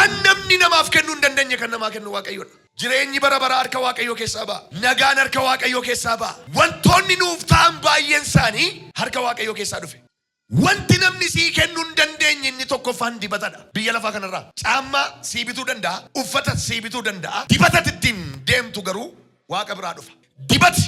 waan namni namaaf kennuu hin dandeenye kan namaa kennu Waaqayyoodha. Jireenyi bara bara harka Waaqayyoo keessaa ba'a. Nagaan harka Waaqayyoo keessaa ba'a. Wantoonni nuuf ta'an baay'een isaanii harka Waaqayyoo keessaa dhufe. Wanti namni sii kennuu hin dandeenye inni tokkoffaan dibatadha. Biyya lafaa kanarraa caammaa sii bituu danda'a, uffata sii bituu danda'a. Dibata ittiin deemtu garuu Waaqa biraa dhufa. Dibati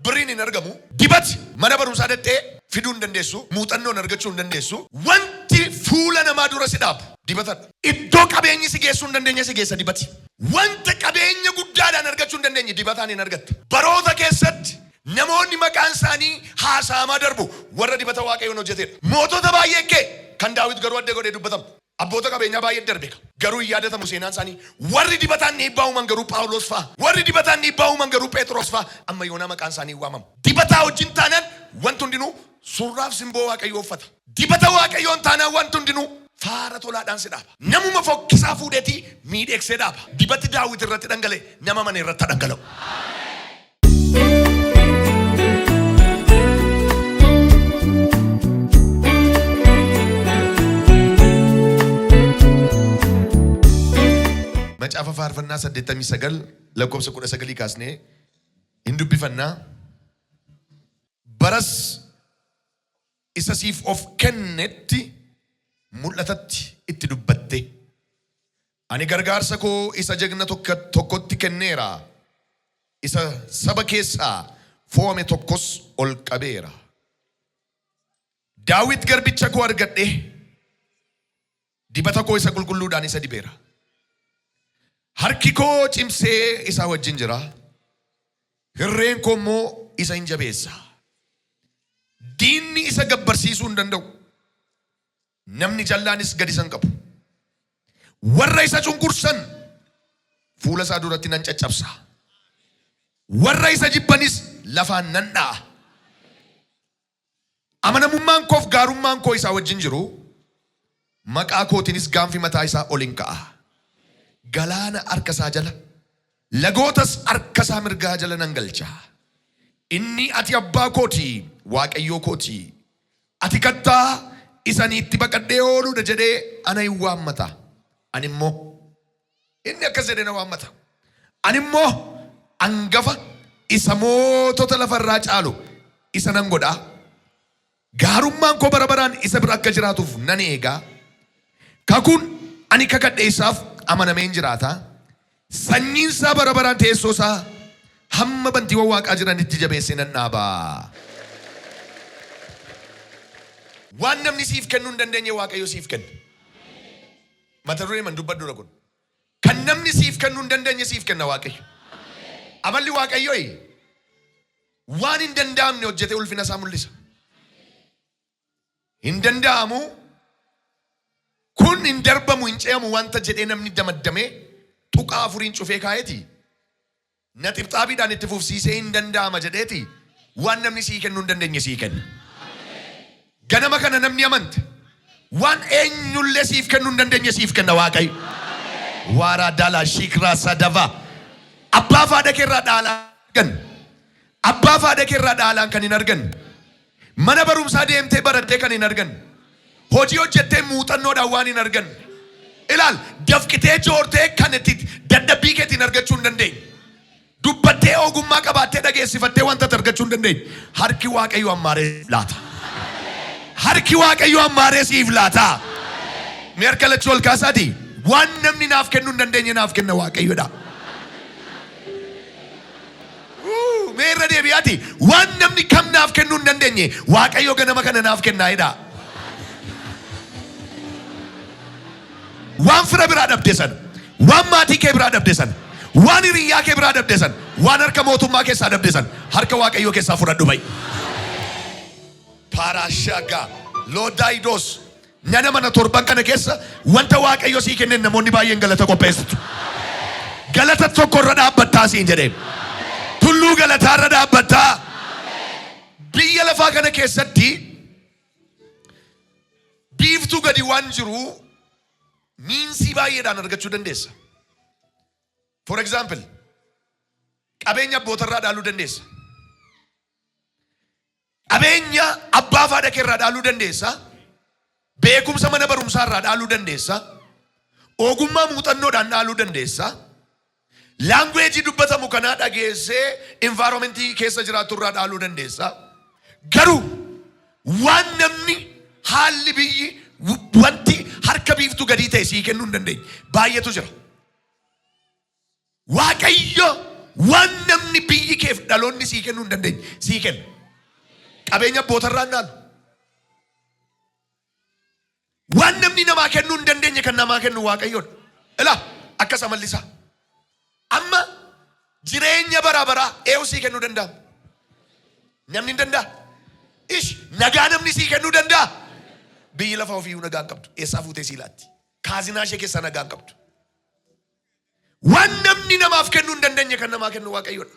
birriin hin argamu. Dibati mana barumsaa dhaqxee fiduu hin dandeessu. Muuxannoon argachuu hin dandeessu. Wanti fuula namaa dura si dhaabu dibatadha. Iddoo qabeenyi si geessuu hin dandeenye si geessa dibati. Wanta qabeenya guddaadhaan argachuu hin dandeenye dibataan hin argatta. Baroota keessatti namoonni maqaan isaanii haasa'amaa darbu warra dibata Waaqayyoon hojjetedha. Mootota baay'ee kee kan Daawit garuu adda godhee dubbatamu. Abboota qabeenyaa baay'ee darbe garuu hin yaadatamu seenaan isaanii. Warri dibataan dhiibbaa uuman garuu Phaawulos fa'a. Warri dibataan dhiibbaa uuman garuu Phexros fa'a. Amma yoona maqaan isaanii waamamu. Dibataa wajjin taanaan wanti hundinuu surraaf simboo Waaqayyoo uffata. Dibata Waaqayyoon taanaan wanti hundinuu faara tolaadhaan si dhaaba. Namuma fokkisaa fuudheetii miidheegsee dhaaba. Dibati Daawit irratti dhangala'e nama mana irratti dhangala'u. Macaafa faarfannaa 89 lakkoofsa 19 kaasnee hin dubbifannaa. Baras isa siif of kennetti mul'atatti itti dubbatte. Ani gargaarsa koo isa jagna tokkotti kenneera. Isa saba keessaa fo'ame tokkos ol qabeera. Daawit garbicha koo argadhe dibata koo isa qulqulluudhaan isa dibeera. Harki koo cimsee isa wajjin jira. Hirreen koo immoo isa hin jabeessa. Diinni isa gabbarsiisuu hin danda'u. Namni jallaanis gad isa hin qabu. Warra isa cunqursan fuula isaa duratti nan caccabsa. Warra isa jibbanis lafaan nan dha'a. Amanamummaan koof gaarummaan koo isaa wajjin jiru. Maqaa kootiinis gaanfi mataa isaa ol hin ka'a. Galaana harka isaa jala, lagootas harka isaa mirgaa jala nan galcha. Inni ati abbaa kooti, Waaqayyoo kooti. Ati kattaa isaniitti baqadhee ooluudha jedhee ana hin waammata. Ani immoo inni akkas jedhee na waammata. Ani immoo hangafa isa mootota lafarraa caalu isa nan godhaa. Gaarummaan koo bara baraan isa bira akka jiraatuuf nan eegaa. Kakuun ani kakadhe isaaf amanameen jiraata. Sanyiin isaa bara baraan teessoo isaa hamma bantiiwwan Waaqaa jiranitti jabeessee nan dhaabaa. Waan namni siif kennuu hin dandeenye Waaqayyo siif kenna. Mata duree man dubbadhu kun. Kan namni siif kennuu hin dandeenye siif kenna Waaqayyo. Amalli Waaqayyoo waan hin danda'amne hojjetee ulfina isaa mul'isa. Hin danda'amu kun hin darbamu hin ce'amu wanta jedhee namni damaddamee tuqaa afuriin cufee kaa'eeti. Na xibxaabiidhaan itti fufsiisee hin danda'ama jedheeti waan namni sii kennuu hin dandeenye sii kenna. Ganama kana namni amante waan eenyullee siif kennuu hin dandeenye siif kenna Waaqayyo. Waaraa daalaa shiikraa sadavaa. Abbaa fi haadha keerraa dhaalaan argan. Abbaa fi haadha keerraa dhaalaan kan hin argan. Mana barumsaa deemtee barattee kan hin argan. Hojii hojjettee muuxannoodhaan waan hin argan. Ilaal dafqitee joortee kan itti dadhabbii keetiin argachuu hin dandeenye. Dubbattee ogummaa qabaattee dhageessifattee wanta argachuu hin dandeenye. Harki Waaqayyo ammaaree laata. Harki Waaqayyo ammaaree siif laata. Mee harka lachuu ol kaasaati. Waan namni naaf kennuu hin dandeenye naaf kenna Waaqayyoodha. Mee irra deebi'aati. Waan namni kam naaf kennuu hin dandeenye Waaqayyo ganama kana naaf kennaa'edha. Waan fira biraa dhabde sana, waan maatii kee biraa dhabde sana, waan hiriyyaa kee biraa dhabde sana, waan harka mootummaa keessaa dhabde sana, harka Waaqayyoo keessaa fudhadhu ba'i. Paarashagaa Loodaayidoos nyaana mana torban kana keessa wanta Waaqayyo sii kenneen namoonni baay'een galata qopheessitu. Galata tokko irra dhaabbattaa siin jedhee. Tulluu galataa irra dhaabbattaa. Biyya lafaa kana keessatti biiftuu gadi waan jiru miinsii baay'eedhaan argachuu dandeessa. For example, qabeenya abbootarraa dhaaluu dandeessa. Qabeenya abbaa fi haadha keerraa dhaaluu dandeessa. Beekumsa mana barumsaarraa dhaaluu dandeessa. ogummaa muuxannoodhaan dhaaluu dandeessa. Language dubbatamu kanaa dhageessee environmentii keessa jiraatu irraa dhaaluu dandeessa. Garuu waan namni haalli biyyi wanti harka biiftu gadii ta'e sii kennuu hin dandeenye baay'eetu jira. Waaqayyo waan namni biyyi keef dhaloonni sii kennuu hin dandeenye sii kenna. Qabeenya abbootarraa hin dhaalu. Waan namni namaa kennuu hin dandeenye kan namaa kennu Waaqayyoodha. Ilaa akkas amallisaa. Amma jireenya bara baraa eewu sii kennuu danda'a. Namni hin danda'a. Nagaa namni sii kennuu danda'a. Biyyi lafa ofiiyyuu nagaa hin qabdu. Eessaa fuutee sii laatti? Kaazinaa ishee keessaa nagaa hin qabdu. Waan namni namaaf kennuu hin dandeenye kan namaa kennu Waaqayyoodha.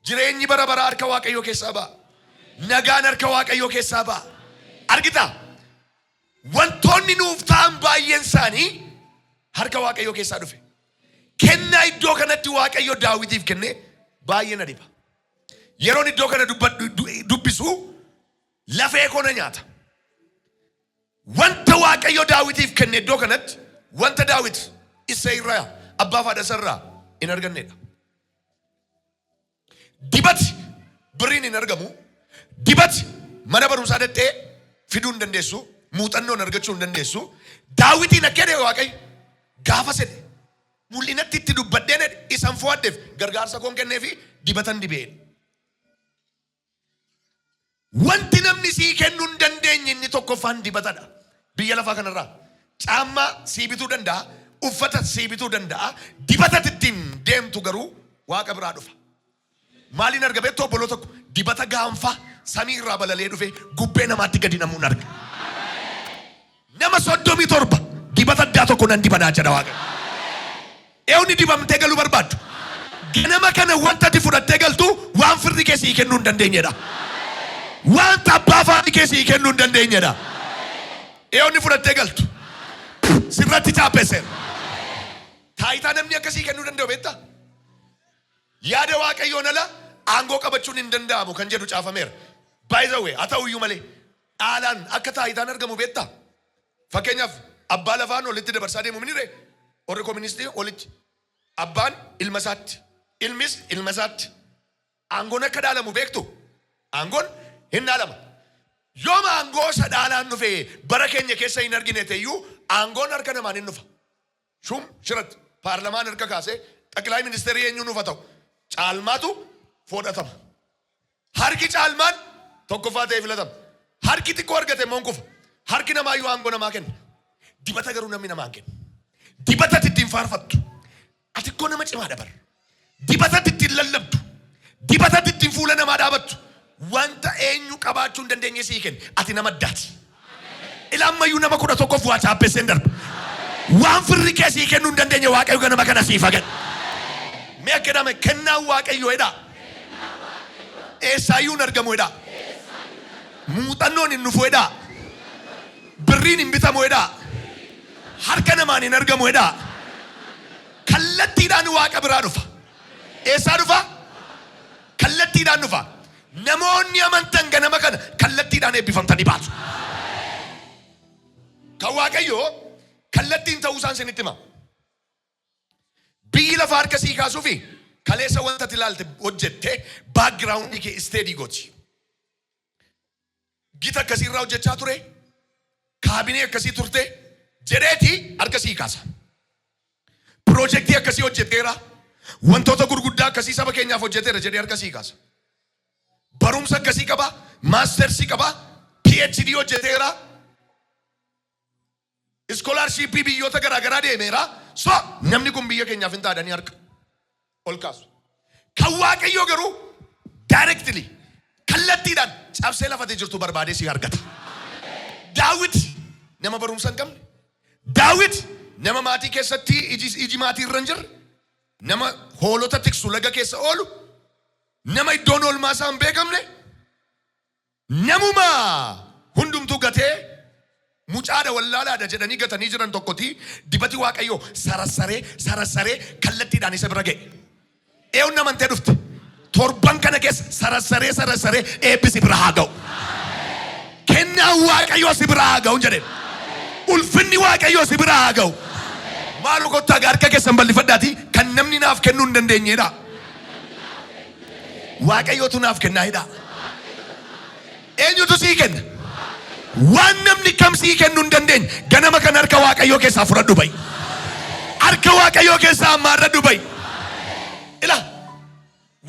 Jireenyi bara baraa harka Waaqayyoo keessaa ba'a. Nagaan harka Waaqayyoo keessaa ba'a. Argitaa? Wantoonni nuuf ta'an baay'een isaanii harka Waaqayyoo keessaa dhufe. Kennaa iddoo kanatti Waaqayyo Daawitiif kenne baay'ee na dhiba. Yeroon iddoo kana dubbisu lafee koo na nyaata. Wanta Waaqayyo Daawitiif kenne iddoo kanatti wanta Daawit isa irraa abbaa fi haadha isaa hin argannedha. Dibati birriin hin argamu. Dibati mana barumsaa dhaqxee fiduu hin dandeessu. Muuxannoon argachuu hin dandeessu. Daawitiin akka jedhe Waaqayyo gaafa sedhe mul'inatti itti dubbadheen isan fo'addeef gargaarsa koon kenneefi dibatan dibeen. Wanti namni sii kennuu hin dandeenye inni tokkoffaan dibatadha. Biyya lafaa kanarraa caammaa sii bituu danda'a, uffata sii bituu danda'a, dibatatti ittiin deemtu garuu Waaqa biraa dhufa. Maaliin arga beektoo obboloo tokko dibata gaanfaa samii irraa balalee dhufe gubbee namaatti gadi namuun arga. Nama 37 dibata addaa tokko nan dibanaa jedha Waaqa. Eewni dibamtee galuu barbaaddu. Ganama kana wanta ati fudhattee galtu waan firri kee sii kennuu hin dandeenyedha. Wanta abbaa fi haadhi kee sii kennuu hin dandeenyedha. Eewni fudhattee galtu sirratti chaappeesseera. Taayitaa namni akkasii kennuu danda'u beektaa? Yaada Waaqayyoon ala aangoo qabachuun hin danda'amu kan jedhu caafameera. By the way, haa ta'uyyuu malee dhaalaan akka taayitaan argamu beektaa? Fakkeenyaaf abbaa lafaan olitti dabarsaa deemu minire warri kooministii olitti abbaan ilma isaatti ilmis ilma isaatti aangoon akka dhaalamu beektu aangoon hin dhaalama. Yooma aangoo isa dhaalaan dhufe bara keenya keessa hin argine ta'eyyuu aangoon harka namaan hin dhufa. Shum shiratti paarlamaan harka kaasee xaqilaay ministeerii eenyuun dhufa ta'u caalmaatu fudhatama. Harki caalmaan tokkoffaa ta'ee filatama. Harki xiqqoo argate immoo kufa. Harki namaa yoo aangoo namaa kenna. Dibata garuu namni namaa kenna. Dibata ittiin faarfattu. Ati koo nama cimaa dabar. Dibata ittiin lallabdu. Dibata ittiin fuula namaa dhaabattu. Wanta eenyu qabaachuu hin dandeenye sii kenna. Ati nama addaati. Ilaammayyuu nama 11 waa chaappeesseen darba. Waan firri kee sii kennuu hin dandeenye Waaqayyo ganama kana sii fagan. Mee akka jedhame kennaan Waaqayyoodha. Eessaayyuu hin argamuudha. Muuxannoon hin dhufuudha. Birriin hin bitamuudha. Harka namaan hin argamuudha. Kallattiidhaan Waaqa biraa dhufa. Eessaa dhufa? Kallattiidhaan dhufa. Namoonni amantan ganama kana kallattiidhaan eebbifamtanii baatu. Kan Waaqayyoo kallattiin ta'uu isaan isinitti hima. Biyyi lafa harka sii kaasuufi kaleessa wanta ati ilaalte hojjette baakgiraawundii kee isteedii gooti. Gita akkasii irraa hojjechaa ture. Kaabinee akkasii turte jedheeti harka sii kaasa. Piroojeektii akkasii hojjeteera. Wantoota gurguddaa akkasii saba keenyaaf hojjeteera jedhee harka sii kaasa. Barumsa akkasii qaba, maastersii qaba, PhD hojjeteera. Iskoolaarshiippii biyyoota garaagaraa deemeera. So namni kun biyya keenyaaf hin taadanii harka ol kaasu. Kan Waaqayyoo garuu directly kallattiidhaan cabsee lafatee jirtu barbaadee si argata. Daawit nama barumsa hin qabne. Daawit nama maatii keessatti iji maatii irra hin jirre. Nama hoolota tiksu laga keessa oolu. Nama iddoon oolmaa isaa hin beekamne. Namuma hundumtuu gatee mucaadha wallaalaadha jedhanii gatanii jiran tokkoti dibati Waaqayyoo sarassaree kallattiidhaan isa bira ga'e. Eewun namantee dhufte. Torban kana keessa sarassaree eebbisi bira haa ga'u. Kennaan Waaqayyoo si bira haa ga'u jedhe. ulfinni waaqayyoo si bira haa ga'u. Maal kottaa harka keessan bal'ifadhaati kan namni naaf kennuu hin dandeenyedha. Waaqayyootu naaf kennaa'edha. Eenyutu sii kenna? Waan namni kam sii kennuu hin dandeenye ganama kan harka waaqayyoo keessaa fudhadhu ba'i. Harka waaqayyoo keessaa ammaarradhu ba'i. Ila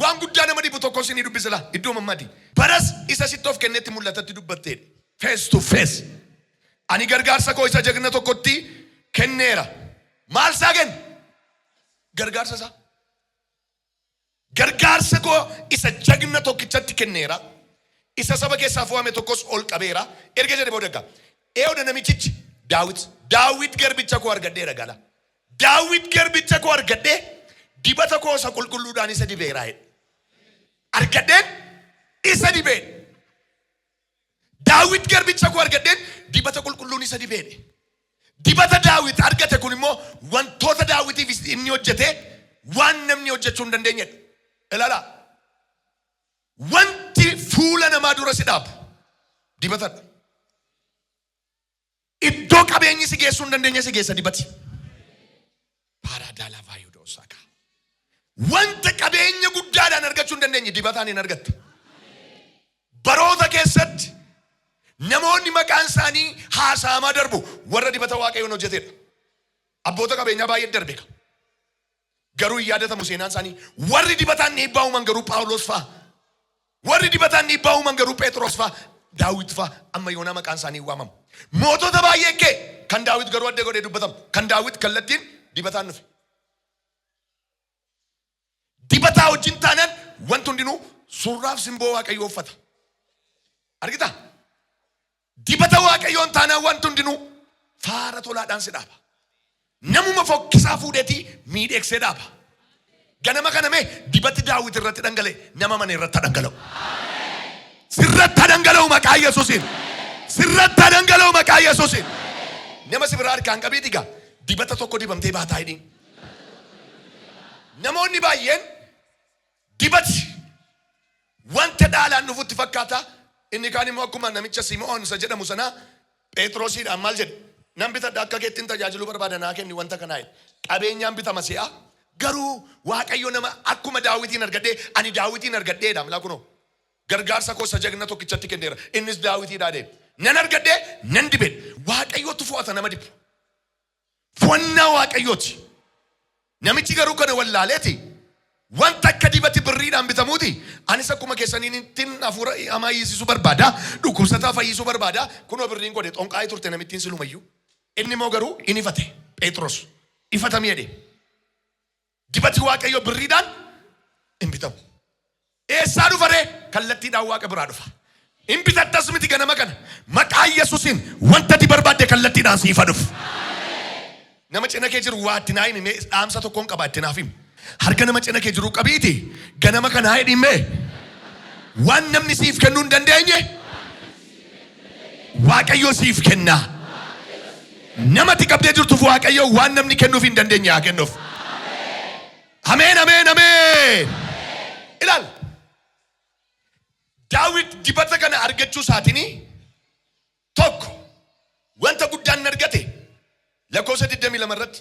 waan guddaa nama dhibu tokko sinii dubbisela iddoo mammaati. Baras isa sitti of kennetti mul'atatti dubbatteedha. Face to face. Ani gargaarsa koo isa jagna tokkotti kenneera. Maal isaa kenna? Gargaarsa isaa. Gargaarsa koo isa jagna tokkichatti kenneera. Isa saba keessaa fo'ame tokkos ol qabeera. Erga jedhe booda egaa. Eewda namichichi Daawit garbicha koo argadheera gala. Daawit garbicha koo argadhee dibata koo isa qulqulluudhaan isa dibeera. Argadheen isa dibeera. Daawit garbicha koo argadheen dibata qulqulluun isa dibeera. Dibata Daawit argate kun immoo wantoota Daawitiif inni hojjete waan namni hojjechuu hin dandeenyedha. Ilaala. Wanti fuula namaa dura si dhaabu dibatadha. Iddoo qabeenyi si geessuu hin dandeenye si geessa dibati. Lallabaa yuudoosaaka. Wanta qabeenya guddaadhaan argachuu hin dandeenye dibataan hin argatta. Baroota keessatti namoonni maqaan isaanii haasa'amaa darbu warra dibata waaqayyoon hojjetedha. Abboota qabeenyaa baay'ee darbe. Garuu hin yaadatamu seenaan isaanii. Warri dibataan dhiibbaa uuman garuu Phaawulos fa'a. Warri dibataan dhiibbaa uuman garuu Phexros fa'a. Daawit fa'a amma yoonaa maqaan isaanii waamamu. Mootota baay'ee kee kan Daawit garuu adda godhee dubbatamu. Kan Daawit kallattiin dibataan dhufe. Dibataa wajjin taanaan wanti hundinuu surraaf simboo waaqayyoo uffata. Argita? Dibata waaqayyoon taanaan wanti hundinuu faara tolaadhaan si dhaaba. Namuma fokkisaa fuudheetii miidheegsee dhaaba. Ganama kana mee dibati Daawit irratti dhangala'e nama mana irratti dhangala'u. Sirratti dhangala'u maqaa Yesuusiin. Sirratti dhangala'u maqaa Yesuusiin. Nama si biraa harkaan qabee dhiga dibata tokko dibamtee baataa hidhiin. Namoonni baay'een dibati wanta dhaalaan dhufutti fakkaata. Inni kaan immoo akkuma namicha Simoon isa jedhamu sana Phexrosiidhaan maal jedhe? Nan bitadha akka keettiin tajaajiluu barbaada naa kenni wanta kanaa jedhe. Qabeenyaan bitama si'a. Garuu waaqayyo nama akkuma Daawitiin argadhee ani Daawitiin argadheedha amlaa kunoo. Gargaarsa koo isa jagna tokkichatti kenneera. Innis Daawitiidhaa deeme. Nan argadhee nan dibee. Waaqayyootu fo'ata nama dibu. Fo'annaa waaqayyooti. Namichi garuu kana wallaaleeti. Wanta akka dibati birriidhaan bitamuuti. Anis akkuma keessaniin ittiin hafuura hamaa hiisisuu barbaada. Dhukkubsataa fayyisuu barbaada. Kunoo birriin godhe xonqaa'ee turte namittiin silumayyuu. Inni immoo garuu in ifate. Phexros ifatamee jedhe. Dibati waaqayyo birriidhaan hin bitamu. Eessaa dhufaree? Kallattiidhaan waaqa biraa dhufa. Hin bitattas miti ganama kana. Maqaa Yesuusiin wanta di barbaadde kallattiidhaan siifa dhufu. Nama cina kee jiru waa ittiin haa'in dhaamsa tokkoon qaba ittiin haafim. Harka nama cina kee jiru qabiiti. Ganama kana haa'in himmee. Waan namni siif kennuu hin dandeenye waaqayyo siif kenna. Namatti qabdee jirtuuf waaqayyo waan namni kennuuf hin dandeenye haa kennuuf. Ameen, ameen, ameen. Ilaal. Daawit dibata kana argachuu isaatiin tokko wanta guddaan argate lakkoofsa 22 irratti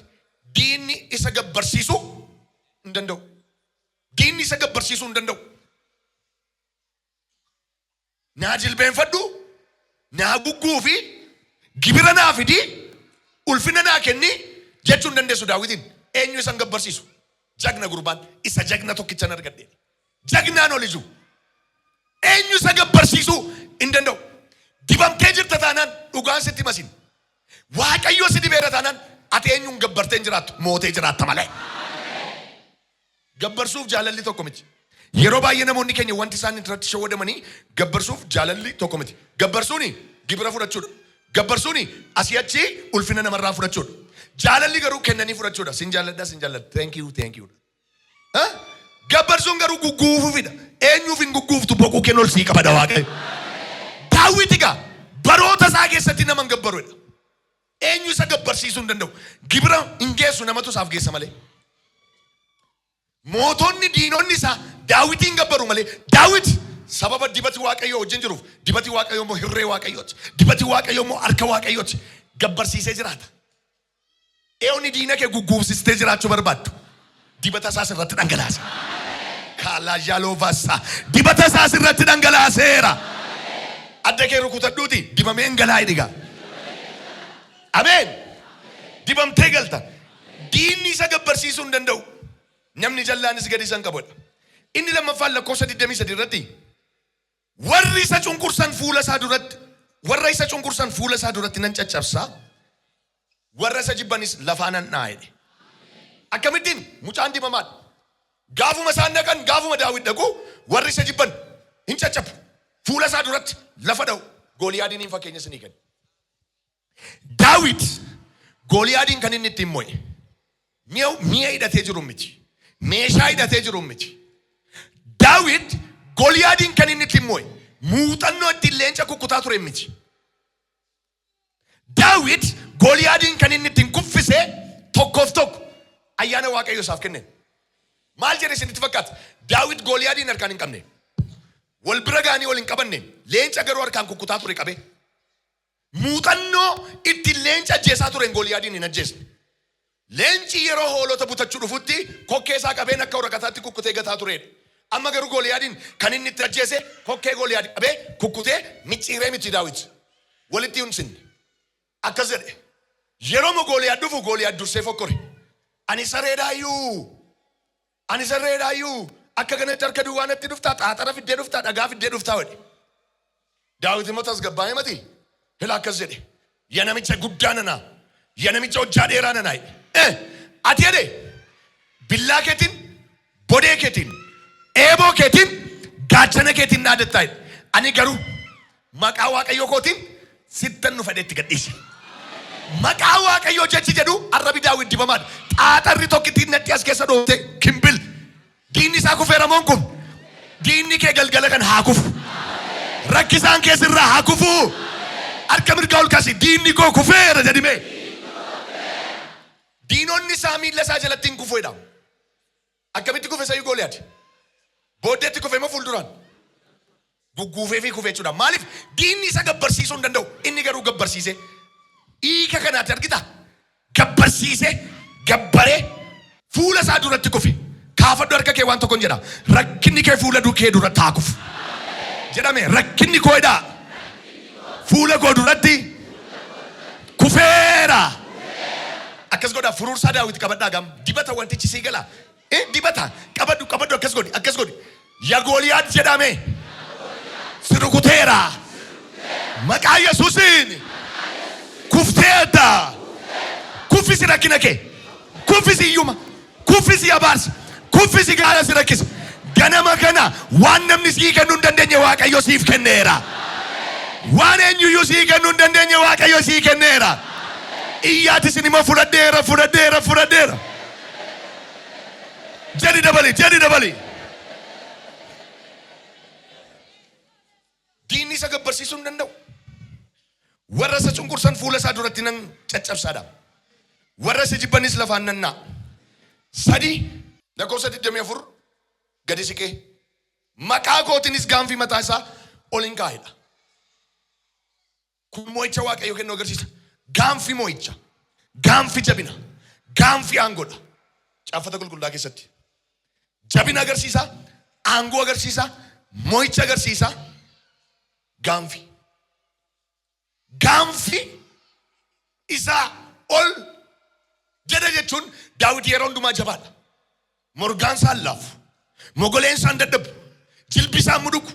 diinni isa gabbarsiisuu hin danda'u. Diinni isa gabbarsiisuu hin danda'u. Naa jilbeenfadhu, naa gugguu fi gibira naa fidi, ulfina naa kenni jechuu hin dandeessu Daawitiin. Eenyu isan gabbarsiisu? Jagna gurbaan isa jagna tokkichan argadhe. Jagnaan ol iju. Eenyu isa gabbarsiisuu hin danda'u. Dibamtee jirta taanaan dhugaan sitti masin. Waaqayyo si dibeera taanaan ati eenyuun gabbartee hin jiraattu mootee jiraatta malee. Gabbarsuuf jaalalli tokko miti. Yeroo baay'ee namoonni keenya wanti isaan irratti shawwadamanii gabbarsuuf jaalalli tokko miti. Gabbarsuuni gibira fudhachuudha. Gabbarsuuni asii achi ulfina namarraa fudhachuudha. Jaalalli garuu kennanii fudhachuudha. Sin jaalladha, sin jaalladha. Thank you, thank you. Gabbarsuun garuu gugguufuufidha. Eenyuuf hin gugguuftu boquu kennu ol sii qabada waaqayyo. Daawit egaa baroota isaa keessatti nama hin gabbaruudha. Eenyu isa gabbarsiisuu hin danda'u. Gibira hin geessu namatu isaaf geessa malee. Mootonni diinonni isaa Daawitiin gabbaru malee. Daawit sababa dibati waaqayyoo wajjin jiruuf dibati waaqayyoo immoo hirree waaqayyooti. Dibati waaqayyoo immoo harka waaqayyooti. gabbarsiisee jiraata. Eewni diina kee gugguubsistee jiraachuu barbaaddu. Dibata isaas irratti dhangalaase. Kaalaa yaaloo vaasa. Dibata isaas irratti dhangalaaseera. Adda kee rukutadhuuti dibamee ngalaa'e dhiga. Ameen. Dibamtee galta. Diinni isa gabbarsiisuu hin danda'u. Namni jallaanis gadi isa hin qabudha. Inni lammaffaan lakkoofsa 23 irratti warri isa cunqursan fuula isaa duratti warra isa cunqursan fuula isaa duratti nan caccabsaa. Warra isa jibbanis lafaan nan dhaa'e. Akkamittiin mucaan dibamaadha. Gaafuma isaan dhaqan gaafuma Daawit dhaqu warri isa jibban hin caccabu. Fuula isaa duratti lafa dha'u. Gooliyaadiin fakkeenya isinii kenna. Daawit Gooliyaadiin kan inni ittiin mo'e mi'a hidhatee jiru miti. Meeshaa hidhatee jiru miti. Daawit Gooliyaadiin kan inni ittiin mo'e muuxannoo ittiin leenca kukkutaa ture miti. Daawit Gooliyaadiin kan inni ittiin kuffise tokkoof tokko ayyaana Waaqayyoo isaaf kenne. Maal jedhe isinitti fakkaata? Daawit Gooliyaadiin harkaan hin qabne. Wal bira gaanii wal hin qabanne. Leenca garuu harkaan kukkutaa ture qabe. Muuxannoo ittiin leenca ajjeesaa ture Gooliyaadiin hin ajjeesne. Leenci yeroo hoolota butachuu dhufutti kokkee isaa qabeen akka waraqataatti kukkutee gataa turedha. Amma garuu Gooliyaadiin kan inni itti ajjeese kokkee Gooliyaad qabee kukkutee micciiree miti Daawit. Walitti hunsinne. Akkas jedhe. Yeroo mo Gooliyaad dhufu Gooliyaad dursee fokkore. Ani sarreedhaayyuu akka kanatti harka duwwaanatti dhuftaa xaaxara fiddee dhuftaa dhagaa fiddee dhuftaa wedhe. Daawit immoo tasgabbaa'ee mati. Hela akkas jedhe. Yaa namicha guddaa nanaa. Yaa namicha hojjaa dheeraa nanaa. Ati jedhe billaa keetiin bodee keetiin eeboo keetiin gaachana keetiin dhaadataa. Ani garuu maqaa Waaqayyoo kootiin sittan nu fedhetti gadhiise. Maqaa Waaqayyoo jechi jedhu arrabi Daawit dibamaadha. Xaaxarri tokkittiin natti as keessa dhoofte kimbil. Diinni isaa kufeera moon kun. Diinni kee galgala kan haa kufu. Rakkisaan keessirraa haa kufu. Harka mirgaa ol kaasi. Diinni koo kufeera jedhime. Diinonni isaa miilla isaa jalatti hin kufu jedhamu. Akkamitti kufe sayyuu Gooliyaad? Booddeetti kufe moo fuulduraan? Gugguufee fi kufee jechuudha. Maaliif diinni isa gabbarsiisuu hin danda'u. Inni garuu gabbarsiise. Hiika kanaatti argita. Gabbarsiise gabbaree fuula isaa duratti kufe. Kaafadhu harka kee waan tokkoon jedha. Rakkinni kee fuula kee duratti haa kufu. Jedhame rakkinni koo jedhaa. Fuula koo duratti kufeera. Akkas godha furuursaa Daawit qabadhaa gam. Dibata wantichi sii gala. Dibata qabadhu akkas godhi. Yaa Gooliyaad jedhame. Si rukuteera. Maqaa Yesuusiin. Kufteedha. Kuffisi rakkina kee. Kuffisi iyyuma. Kuffisi abaarsa. Kuffisi gaara si rakkisa. Ganama kana waan namni sii kennuu hin dandeenye Waaqayyo siif kenneera. Waan eenyuyyuu sii kennuu hin dandeenye Waaqayyo sii kenneera. Iyyaatis immoo fudhadheera. Jadi dabali. Diinni isa gabbarsiisuu hin danda'u. Warra isa cunqursan fuula isaa duratti nan caccabsaadha. Warra isa jibbanis lafaan nan naa'a. 3 lakkoofsa 24 gadi siqee maqaa kootiinis gaanfi mataa isaa ol hin kaa'edha. Kun mo'icha Waaqayyo kennu agarsiisa. Gaanfi mo'icha, gaanfi jabina, gaanfi aangoodha. Caaffata qulqullaa keessatti jabina agarsiisa, aangoo agarsiisa, mo'icha agarsiisa, gaanfi. Gaanfi isaa ol jedha jechuun Daawit yeroo hundumaa jabaadha. Morgaan isaan laafu, mogoleen isaan dadhabu, jilbi isaan muduku.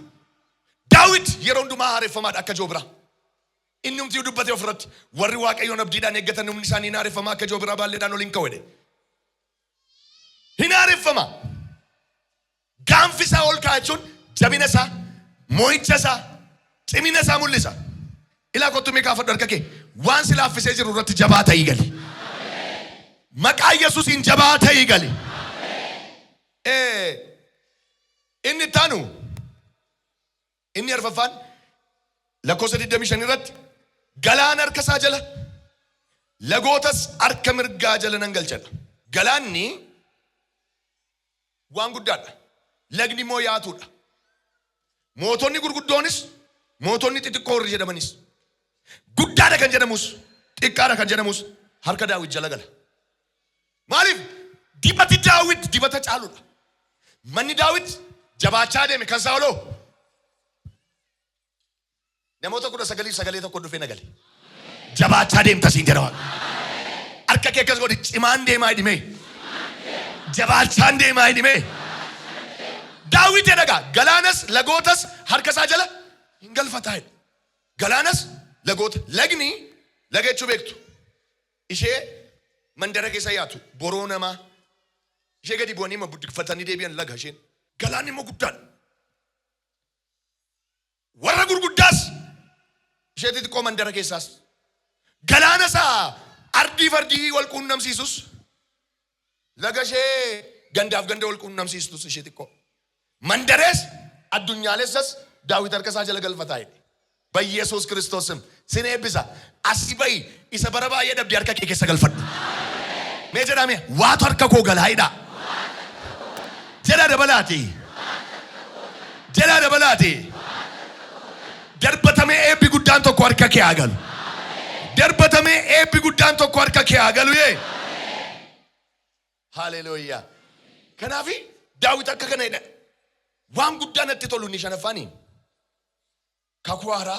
Daawit yeroo hundumaa haareffamaadha akka Joobira. Inni umtii dubbate ofirratti warri Waaqayyoon abdiidhaan eeggatan humni isaanii hin haareffamaa akka Joobira baalleedhaan ol hin ka'u. Hin haareffama. Gaanfi isaa ol ka'a jechuun jabina isaa, mo'icha isaa, cimina isaa mul'isa. Ilaa kottu mee kaafadhu harka kee. Waan si laaffisee jiru irratti jabaa ta'ii gali. Maqaa Yesuusiin jabaa ta'ii gali. Inni taanu inni arfaffaan lakkoofsa 25 irratti galaan harka isaa jala lagootas harka mirgaa jala nan galchadha. Galaanni waan guddaadha. Lagni immoo yaatuudha. Mootonni gurguddoonis mootonni xixiqqoo warri jedhamanis guddaadha kan jedhamus xiqqaadha kan jedhamus harka Daawit jala gala. Maaliif? Dibati Daawit dibata caaludha. Manni Daawit jabaachaa deeme kan Saa'oloo. Namoota 19 tokko dhufee nagale. Jabaachaa deemta siin jedha Waaqa. Harka kee akkas godhi cimaan deemaa hidhimee. Jabaachaan deemaa hidhimee. Daawit jedhagaa galaanas lagootas harka isaa jala hin galfataa jedha. Galaanas lagoota lagni laga jechuu beektu. Ishee mandara keessa yaatu boroo namaa. Ishee gadi bu'anii buddifatanii deebi'an laga isheen. Galaanni immoo guddaadha. Warra gurguddaas ishee xixiqqoo mandara keessaas. Galaana isaa ardii fardii wal quunnamsiisus. Laga ishee gandaaf ganda wal quunnamsiistus ishee xiqqoo. Mandarees addunyaalessas Daawit harka isaa jala galfataa jedhe. በኢየሱስ ክርስቶስም ስኔ ብዛ አስበይ ኢሰበረባ የደብዲ አርከ ከከሰ ገልፈድ ሜጀዳሜ ዋቱ አርከ ኮ ገላይዳ ጀዳ ደበላቲ ደርበተሜ ኤቢ ጉዳን ቶኮ አርከ ከያገሉ ደርበተሜ ኤቢ ጉዳን ቶኮ አርከ ከያገሉ ዬ ሃሌሉያ ከናፊ ዳዊት አርከ ከነይደ ዋም ጉዳን አትቶሉ ንሸነፋኒ Kakuara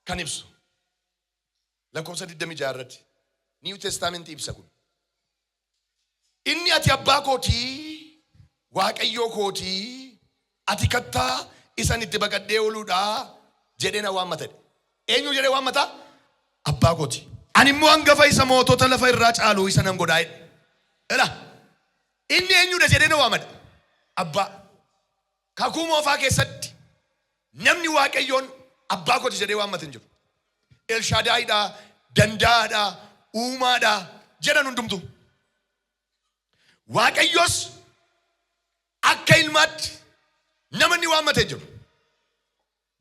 kan ibsu. Lakkoofsa 26 New Testament ibsa kun. Inni ati abbaa kootii Waaqayyoo kootii ati kattaa isan itti baqadhee ooluudha jedhee na waammata. Eenyu jedhee waammata? Abbaa kootii. Ani immoo hangafa isa mootota lafa irraa caalu isa nan godhaa jedhe. Ela inni eenyudha jedhee na waammata? Abbaa. Kakuu moofaa keessatti namni Waaqayyoon abbaa kooti jedhee waammatu hin jiru. Elshaadaayidha, dandaadha, uumaadha jedhan hundumtu. Waaqayyoos akka ilmaatti namni waammate jiru.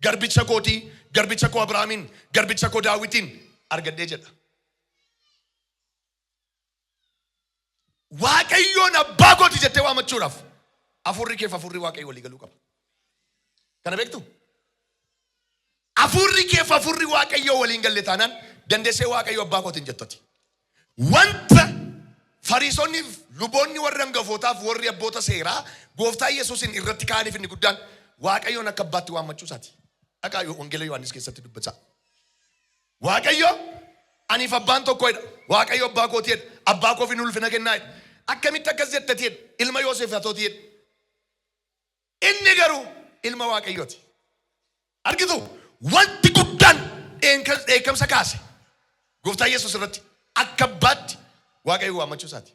Garbicha kootii, garbicha koo Abrahaamin, garbicha koo Daawitiin argadhee jedha. Waaqayyoon abbaa kooti jettee waammachuudhaaf afurri keef afurri Waaqayyoo walii galuu qaba. Kana beektu? Afurri keef afurri Waaqayyoo waliin galle taanaan dandeessee Waaqayyoo abbaa kootiin jettati. Wanta Fariisonni luboonni warra hangafootaaf warri abboota seeraa gooftaa Yesuusin irratti kaaniif inni guddaan Waaqayyoon akka abbaatti waammachuu isaati. Dhaqaa wangeela Yohaannis keessatti dubbata. Waaqayyo aniif abbaan tokko jedha. Waaqayyo abbaa kootii jedha. Abbaa koof hin ulfina kennaa jedha. Akkamitti akkas jettati jedha. Ilma Yoosef hatooti jedha. Inni garuu ilma Waaqayyooti. Argitu wanti guddaan dheekkamsa kaase gooftaa Yesuus irratti akka abbaatti Waaqayyo waammachuu isaati.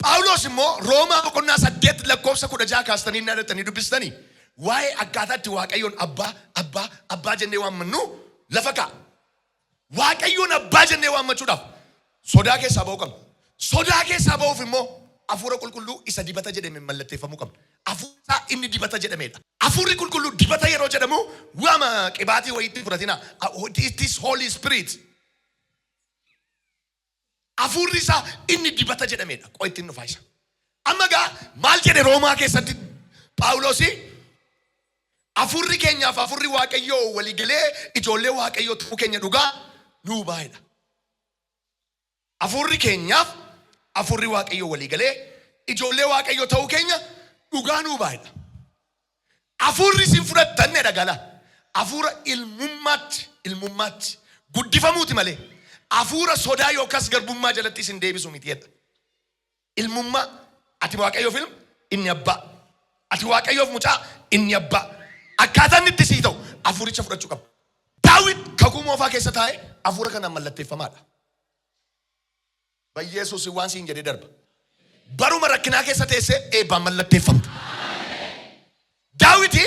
Phaawulos immoo Roomaa boqonnaa 8 lakkoofsa 16 kaastanii naadhatanii dubbistanii waa'ee akkaataatti Waaqayyoon abbaa jennee waammannu lafa kaa'a. Waaqayyoon abbaa jennee waammachuudhaaf sodaa keessaa ba'uu qabna. Sodaa keessaa ba'uuf immoo hafuura qulqulluu isa dibata jedhame mallatteeffamuu qabna. Hafuura inni dibata jedhamedha. Hafuurri qulqulluu dibata yeroo jedhamu waama qibaatii wayiitti fudhatina. It is Holy Spirit. Hafuurri isaa inni dibata jedhamedha. Qo'ee ittiin dhufaa isa. Amma gaa maal jedhe Roomaa keessatti Phaawulosi hafuurri keenyaaf hafuurri Waaqayyoo walii galee ijoollee Waaqayyoo ta'uu keenya dhugaa nuu baay'eedha. Hafuurri keenyaaf hafuurri Waaqayyoo walii galee ijoollee Waaqayyoo ta'uu keenya dhugaa nuu baay'eedha. Hafuurri isin fudhattanne dhagala. Hafuura ilmummaatti guddifamuuti malee. Hafuura sodaa yookaas garbummaa jalatti isin deebisu miti jedha. Ilmummaa ati Waaqayyoof ilma inni abbaa. Ati Waaqayyoof mucaa inni abbaa. Akkaataan inni itti sii ta'u hafuuricha fudhachuu qaba. Daawit kakuu moofaa keessa taa'ee hafuura kanaan mallatteeffamaadha. Yesuus waan siin jedhee darba. Baruma rakkinaa keessa teessee eebbaan mallatteeffamta. Daawiti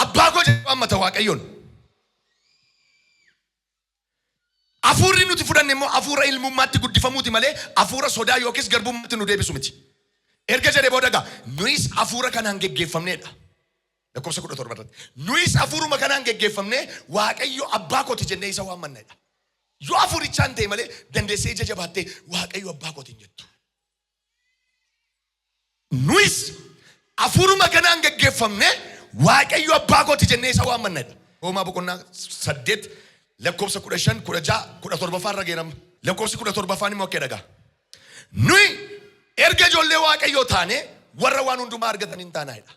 abbaa koo jedhee waammata Waaqayyoon. Hafuurri nuti fudhanne immoo hafuura ilmummaatti guddifamuuti malee hafuura sodaa yookiis garbummaatti nu deebisu miti. Erga jedhee booda gaa nuyis hafuura kanaan geggeeffamneedha. Lakkoofsa 17 irratti. Nuyis hafuuruma kanaan geggeeffamnee Waaqayyo abbaa kooti jennee isa waammanneedha. Yoo hafuurichaan ta'e malee dandeessee ija jabaattee Waaqayyo abbaa kootiin jettu. Nuyis hafuuruma kanaan geggeeffamnee Waaqayyo abbaa kooti jennee isa waammanneedha. Roomaa boqonnaa 8 lakkoofsa 15 17 irra geenam lakkoofsi 17 immoo akka dhagaa nuyi erga ijoollee waaqayyoo taane warra waan hundumaa argatan hin taanaayidha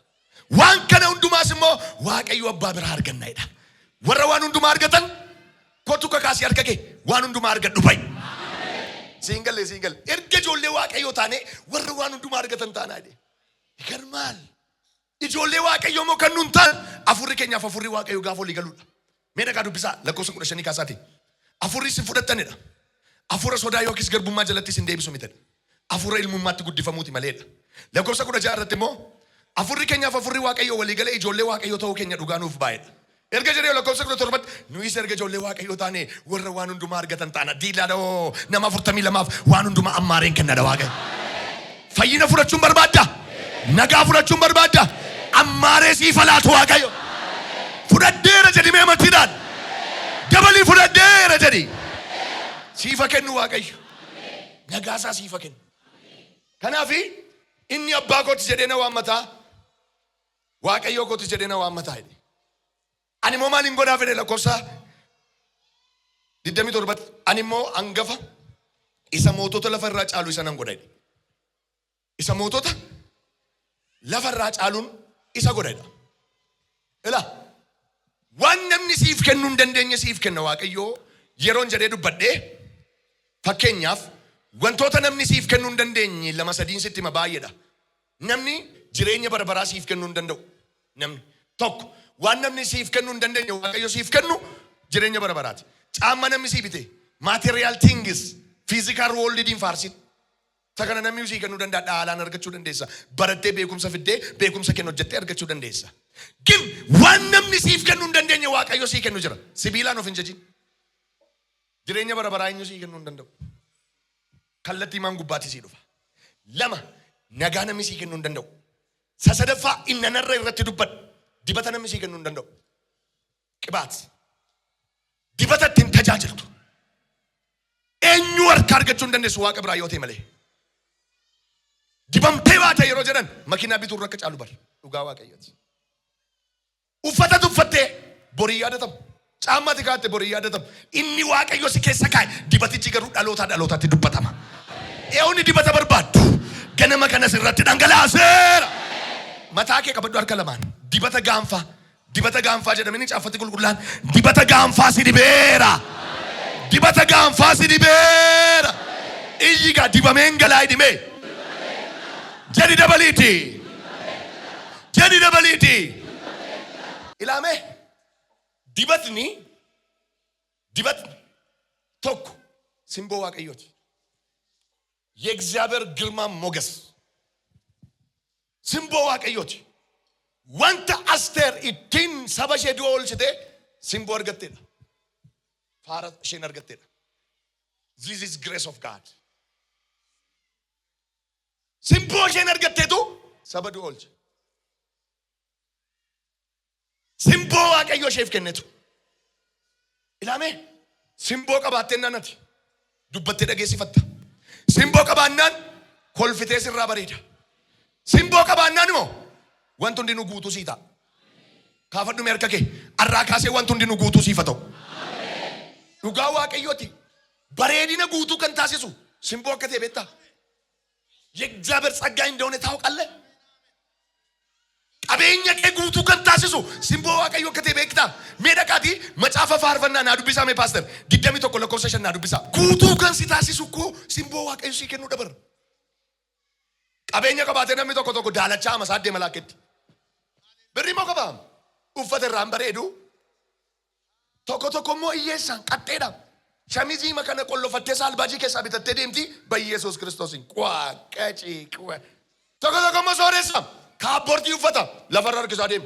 waan kana hundumaas immoo waaqayyo abbaa biraa argannaayidha warra waan hundumaa argatan kottu kakaasii harka kee waan hundumaa argadhu ba'i single erga ijoollee waaqayyoo taane warra waan hundumaa argatan taanaayidha kan maal ijoollee waaqayyoo moo kan nun taan afurri keenyaaf afurri waaqayyoo gaafa olii galuudha mee dhagaa dubbisaa lakkoofsa 15 kaasaati afurri isin fudhattanidha afura sodaa yookiis garbummaa jalatti isin deebisu mitadha afura ilmummaatti guddifamuuti maleedha lakkoofsa 16 irratti immoo afurri keenyaaf afurri waaqayyoo walii galee ijoollee waaqayyoo ta'uu keenya dhugaanuuf baay'eedha erga jedhee lakkoofsa 17 nuyis erga ijoollee waaqayyoo taane warra waan hundumaa argatan taana diilaadhoo nama 42f waan hundumaa ammaareen kennadha waaqayyo fayyina fudhachuun barbaadda nagaa fudhachuun barbaadda ammaaree siif laatu waaqayyo fudhadheera jedhi mee amantiidhaan dabalii fudhadheera jedhi siifa kennu waaqayyo nagaasaa siifa kennu kanaafi inni abbaa kooti jedhee na waammataa waaqayyoo kooti jedhee na waammataa jedhe ani immoo maaliin godhaa fedhe lakkoofsa 27 ani immoo hangafa isa mootota lafa irraa caalu isa nan godha isa mootota lafa irraa caaluun isa godha ilaa waan namni siif kennuu hin dandeenye siif kenna waaqayyoo yeroon jedhee dubbadhee fakkeenyaaf wantoota namni siif kennuu hin dandeenye lama sadiin sitti hima baay'eedha namni jireenya bara baraa siif kennuu hin danda'u namni tokko waan namni siif kennuu hin dandeenye waaqayyo siif kennu jireenya bara baraati caamma namni siif bite material things physical world din faarsin takana namni siif kennuu danda'a dhaalaan argachuu dandeessa barattee beekumsa fiddee beekumsa kennu hojjettee argachuu dandeessa gin waan namni siif kennuu hin dandeenye waaqayyo siif kennu jira sibiilaan of hin jajin jireenya bara baraa eenyu siif kennuu hin danda'u kallattii maan gubbaatti sii dhufa lama nagaa namni siif kennuu hin danda'u sasadaffaa innanarra irratti dubbadhu dibata namni siif kennuu hin danda'u qibaat dibata ittiin tajaajiltu eenyu harka argachuu hin dandeessu waaqa biraa yoo ta'e malee dibamtee baate yeroo jedhan makiinaa bituu irra akka caalu bar dhugaa waaqayyooti uffata uffattee borii yaadatamu caammaa tikaatte borii yaadatamu inni waaqayyo si keessa kaa'e dibatichi garuu dhalootaatti dubbatama eewni dibata barbaaddu ganama kanas irratti dhangalaaseera mataa kee qabadhu harka lamaan dibata gaanfaa jedhamanii caaffatti qulqullaan dibata gaanfaa si dibeera dibata gaanfaa si dibeera iyyigaa dibameen galaa hidhimee jedhi dabaliiti ilaame dibatni tokko simboo waaqayyooti የእግዚአብሔር ግርማ ሞገስ simboo waaqayyooti wanta asteer ittiin saba ishee du'a oolchite simboo argatteedha faara isheen argatteedha this is grace of God simboo isheen argatteetu saba du'a oolche simboo waaqayyo isheef kennetu ilaame simboo qabaattee naannati dubbattee dhageessifatta simboo qabaannaan kolfitee sirraa bareeda simboo qabaannaan immoo wanti hundi nu guutuu sii ta'a kaafadhu harka kee arraa kaasee wanti hundi nu guutuu siifa ta'u dhugaa waaqayyooti bareedina guutuu kan taasisu simboo akka ta'e beektaa የእግዚአብሔር ጸጋ እንደሆነ ታውቃለህ ቀበኛ ከጉቱ ከንታስሱ ሲምቦ ዋቀዮ ከተቤክታ ሜዳቃቲ መጻፈ ፋርፈና ናዱቢሳ ሜ ፓስተር ዲደሚ ተኮ ለኮሰሽ ናዱቢሳ ጉቱ ከን ሲታስሱ እኮ ሲምቦ ዋቀዮ ሲከኑ ደበር ቀበኛ ቀባተ ነሚ ተኮ ዳላቻ መሳደ መላከት ብሪሞ ቀባም ኡፈተ ራምበሬዱ ተኮ ሞ ኢየሳን ቀጤዳ ሸሚዚ መከነ ቆሎ ፈቴ ሳልባጂ ከሳቢተ ተደምቲ በኢየሱስ ክርስቶስን ቋቀጪ ተኮ ሞ ሶሬሳ ካቦርቲ ኡፈታ ለፈራር ከሳደም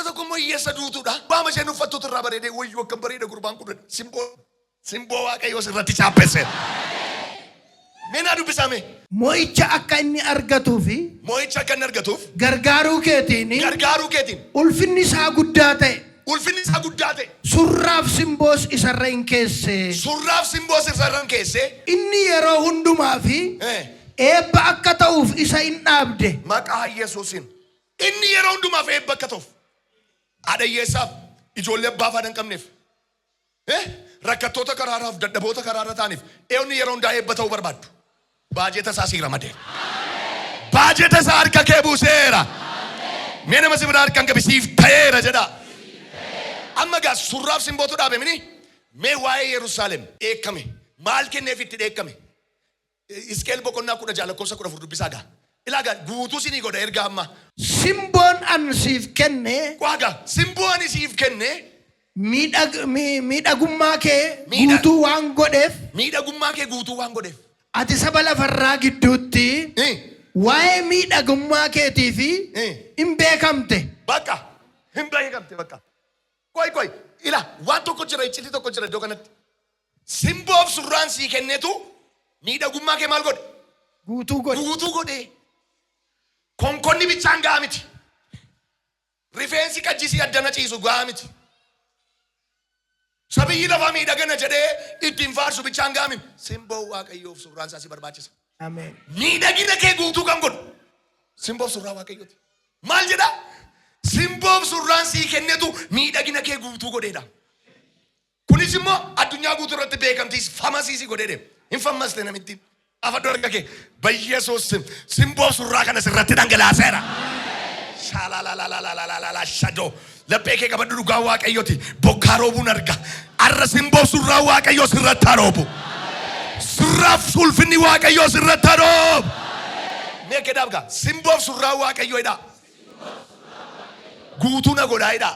ተኮ ሞ ኢየሰዱቱዳ ባመሸኑ ፈቱት ራበሬደ ወይ ወከምበሬደ ጉርባን ቁደ ሲምቦ ዋቀዮ ስረቲ ቻፔሰ ሜናዱ ቢሳሜ ሞይቻ አካኒ አርገቱፊ ሞይቻ አካኒ አርገቱፍ ገርጋሩ ኬቲን ኡልፍኒሳ ጉዳቴ ulfinisa guddate surraaf simboos isarreen keesse inni yeroo hundumaa fi eebba akka ta'uuf isa hin dhaabde maqaa Yesuusin inni yeroo hundumaa fi eebba akka ta'uuf haadha hiyyeessaaf ijoollee abbaa faadan qabneef rakkattoota karaaraaf dadhaboota karaara taaniif eewni yeroo hundaa eebba ta'uu barbaaddu. Baajeta isaa sii ramadee. Baajeta isaa harka kee buuseera. Mee nama si biraa harkaan qabi siif ta'eera jedha. Amma gaa surraaf simbootu dhaabe mini. Mee waa'ee Yerusaalem eekame maal kenneef itti dheekkame. Iskeel boqonnaa 10:14 dubbisaa gaa. Ilaagaa guutuu sinii godha erga amma. Simboon an siif kenne. Waaqa simboo ani siif kenne. Miidhagummaa kee guutuu waan godheef. Miidhagummaa kee guutuu waan godheef. Ati saba lafarraa gidduutti waa'ee miidhagummaa keetii fi hin beekamte. Bakka hin beekamte bakka. Koi ila waan tokko jira iccitii tokko jira iddoo kanatti. Simboof surraan sii kennetu miidhagummaa kee maal godhe? Guutuu godhe. Guutuu godhe. Konkonni bichaan ga'a miti. Rifeensi qajjisii addana ciisu ga'a miti. Sabiyyi lafa miidhagana jedhee ittiin faarsu bichaan ga'a miti. Simboo Waaqayyoof surraan isaa si barbaachisa. Ameen. Miidhagina kee guutuu kan godhu simboof surraa Waaqayyooti. Maal jedha? Simboof surraan sii kennetu miidhagina kee guutuu godheedha. Kunis immoo addunyaa guutuu irratti beekamtiis famasiisi godheedha. Hin fammaste namitti. Afaddu harka kee Yesuus simboof surraa kana sirratti dhangalaaseera. Shaalaalaalaalaalaalaalaa shadoo. Laphee kee qabadhu dhugaa Waaqayyooti. Bokkaa roobuun arga. Arra simboof surraa Waaqayyoo sirratti haroobu. Surraaf sulfinni Waaqayyoo sirratti haroobu. Mee kedaaf gaa simboof surraa Waaqayyoodha. Guutuu na godhaayidha.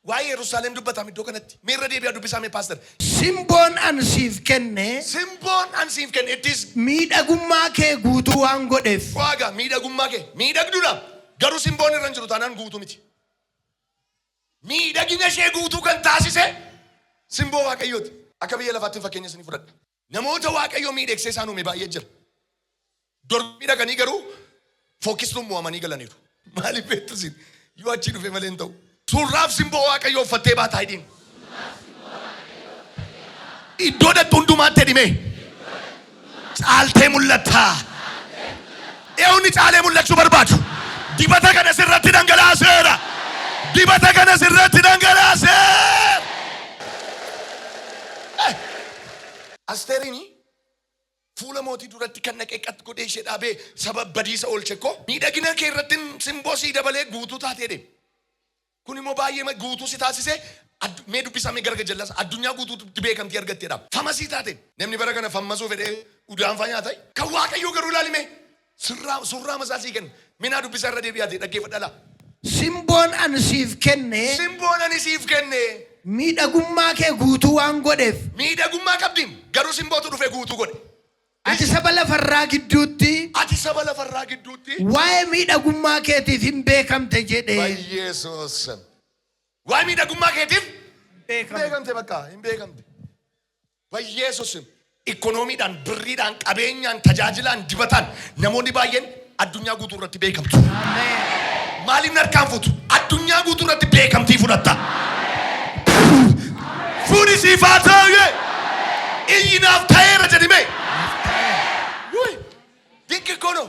Waa'ee Yerusaalem dubbatame iddoo kanatti. Meerra deebi'aa dubbisame paaster. Simboon an siif kenne. Simboon an siif kenne. Ittis miidhagummaa kee guutuu waan godheef. Waaqa miidhagummaa kee miidhagduudha. Garuu simboon irra hin jiru taanaan guutuu miti. Miidhagina ishee guutuu kan taasise simboo Waaqayyooti. Akka biyya lafaatti fakkeenya isinii fudhadha. Namoota Waaqayyoo miidhagsee isaan uume baay'ee jira. Dorgommii dhaqanii garuu fookistuun mo'amanii galaniiru. Maaliif beektusin? Yoo achi dhufe malee hin ta'u. Surraaf simboo Waaqayyoo uffattee baataa hidhiin. Iddoo dhattu hundumaatti hidhime. Caaltee mul'atta. Eewni caalee mul'achuu barbaadu. Dibata kana sirratti dhangalaaseera. Dibata kana sirratti dhangalaaseera. Asteeriini fuula mootii duratti kan naqee qat godhee ishee dhaabee sabab badiisa oolche koo miidhagina kee irratti simboo sii dabalee guutuu taatee deema. Kun immoo baay'ee guutuu si taasise mee dubbisame garga jallas addunyaa guutuutti beekamtii argatteedha. Famasii taate namni bara kana fammasuu fedhee udaanfaa nyaata kan Waaqayyoo garuu ilaalime surraa masaa sii kenna. Minaa dubbisa irra deebi'aate dhaggeeffadhala. Simboon an siif kenne. Simboon ani siif kenne. Miidhagummaa kee guutuu waan godheef. Miidhagummaa qabdiin garuu simbootu dhufe guutuu godhe. Ati saba lafarraa gidduutti. Ati saba lafarraa gidduutti. Waa'ee miidhagummaa keetiif hin beekamte jedhee. Yesuus. Waa'ee miidhagummaa keetiif beekamte bakka hin beekamte. Yesuus. Ikoonomiidhaan, birriidhaan, qabeenyaan, tajaajilaan, dibataan namoonni baay'een addunyaa guutuu irratti beekamtu. Maaliif narkaan fuutu? Addunyaa guutuu irratti beekamtii fudhatta. Fuudhi siif haa ta'u. Iyyinaaf ta'eera jedhime. Dinki kono.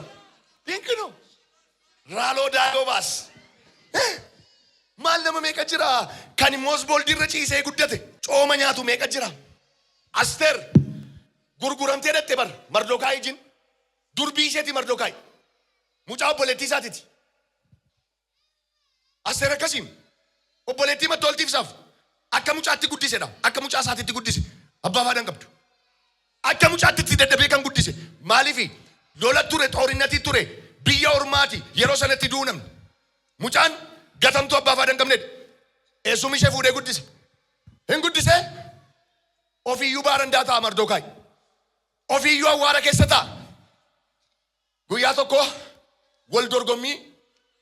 Raaloo daakoo baas. Maal nama meeqa jira? Kan moosbooldi irra ciisee guddate. Cooma nyaatu meeqa jira? Asteer gurguramtee dhatte bar Mardokaayi jin. Durbii isheeti Mardokaayi. Mucaa obboleettii isaatiiti. Asteer akkasiin obboleettii mattooltiif saaf. Akka mucaatti guddisedha. Akka mucaa isaatiitti guddise. Abbaa faadhaan qabdu. Akka mucaatti itti dadhabee kan guddise. Maaliifi lola ture xoorinnatii ture biyya ormaati yeroo sanatti duunamne. Mucaan gatamtuu abbaa faadhaan qabnedha. Eessuma ishee fuudhee guddise. Hin guddise ofiiyyuu baarandaa ta'a Mardokaayi. Ofiiyyuu awwaara keessa ta'a. Guyyaa tokko wal dorgommii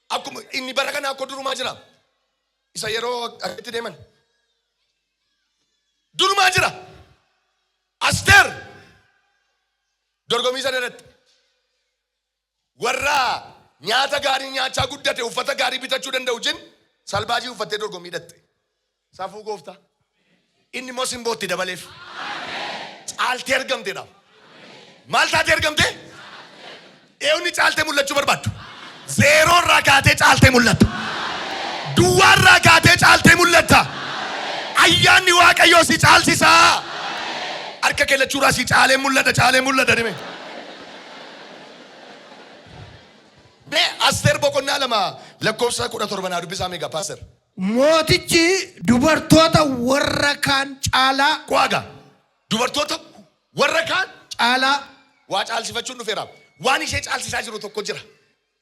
akkuma inni bara kana akka durumaa jira. Isa yeroo akkatti deeman. Durumaa jira. Asteer dorgommii sana irratti warra nyaata gaarii nyaachaa guddate uffata gaarii bitachuu danda'u jin salbaajii uffattee dorgommii dhatte. Saafuu gooftaa. Inni immoo simbootti dabaleef. Caaltee argamteedha. Maal taatee argamte? Eewni caaltee mul'achuu barbaaddu. Zeeroo irraa kaatee caaltee mul'atta. duwwaarraa kaatee caaltee mul'atta. Ayyaanni Waaqayyoo si caalchisaa. Harka keellachuudhaa si caalee mul'ata dhime. Mee Asteer boqonnaa 2:17 dubbisaa meeqa paaster? Mootichi dubartoota warra kaan caalaa. Waaqa dubartoota warra kaan caalaa. waa caalsifachuun dhufeera. Waan ishee caalsisaa jiru tokko jira.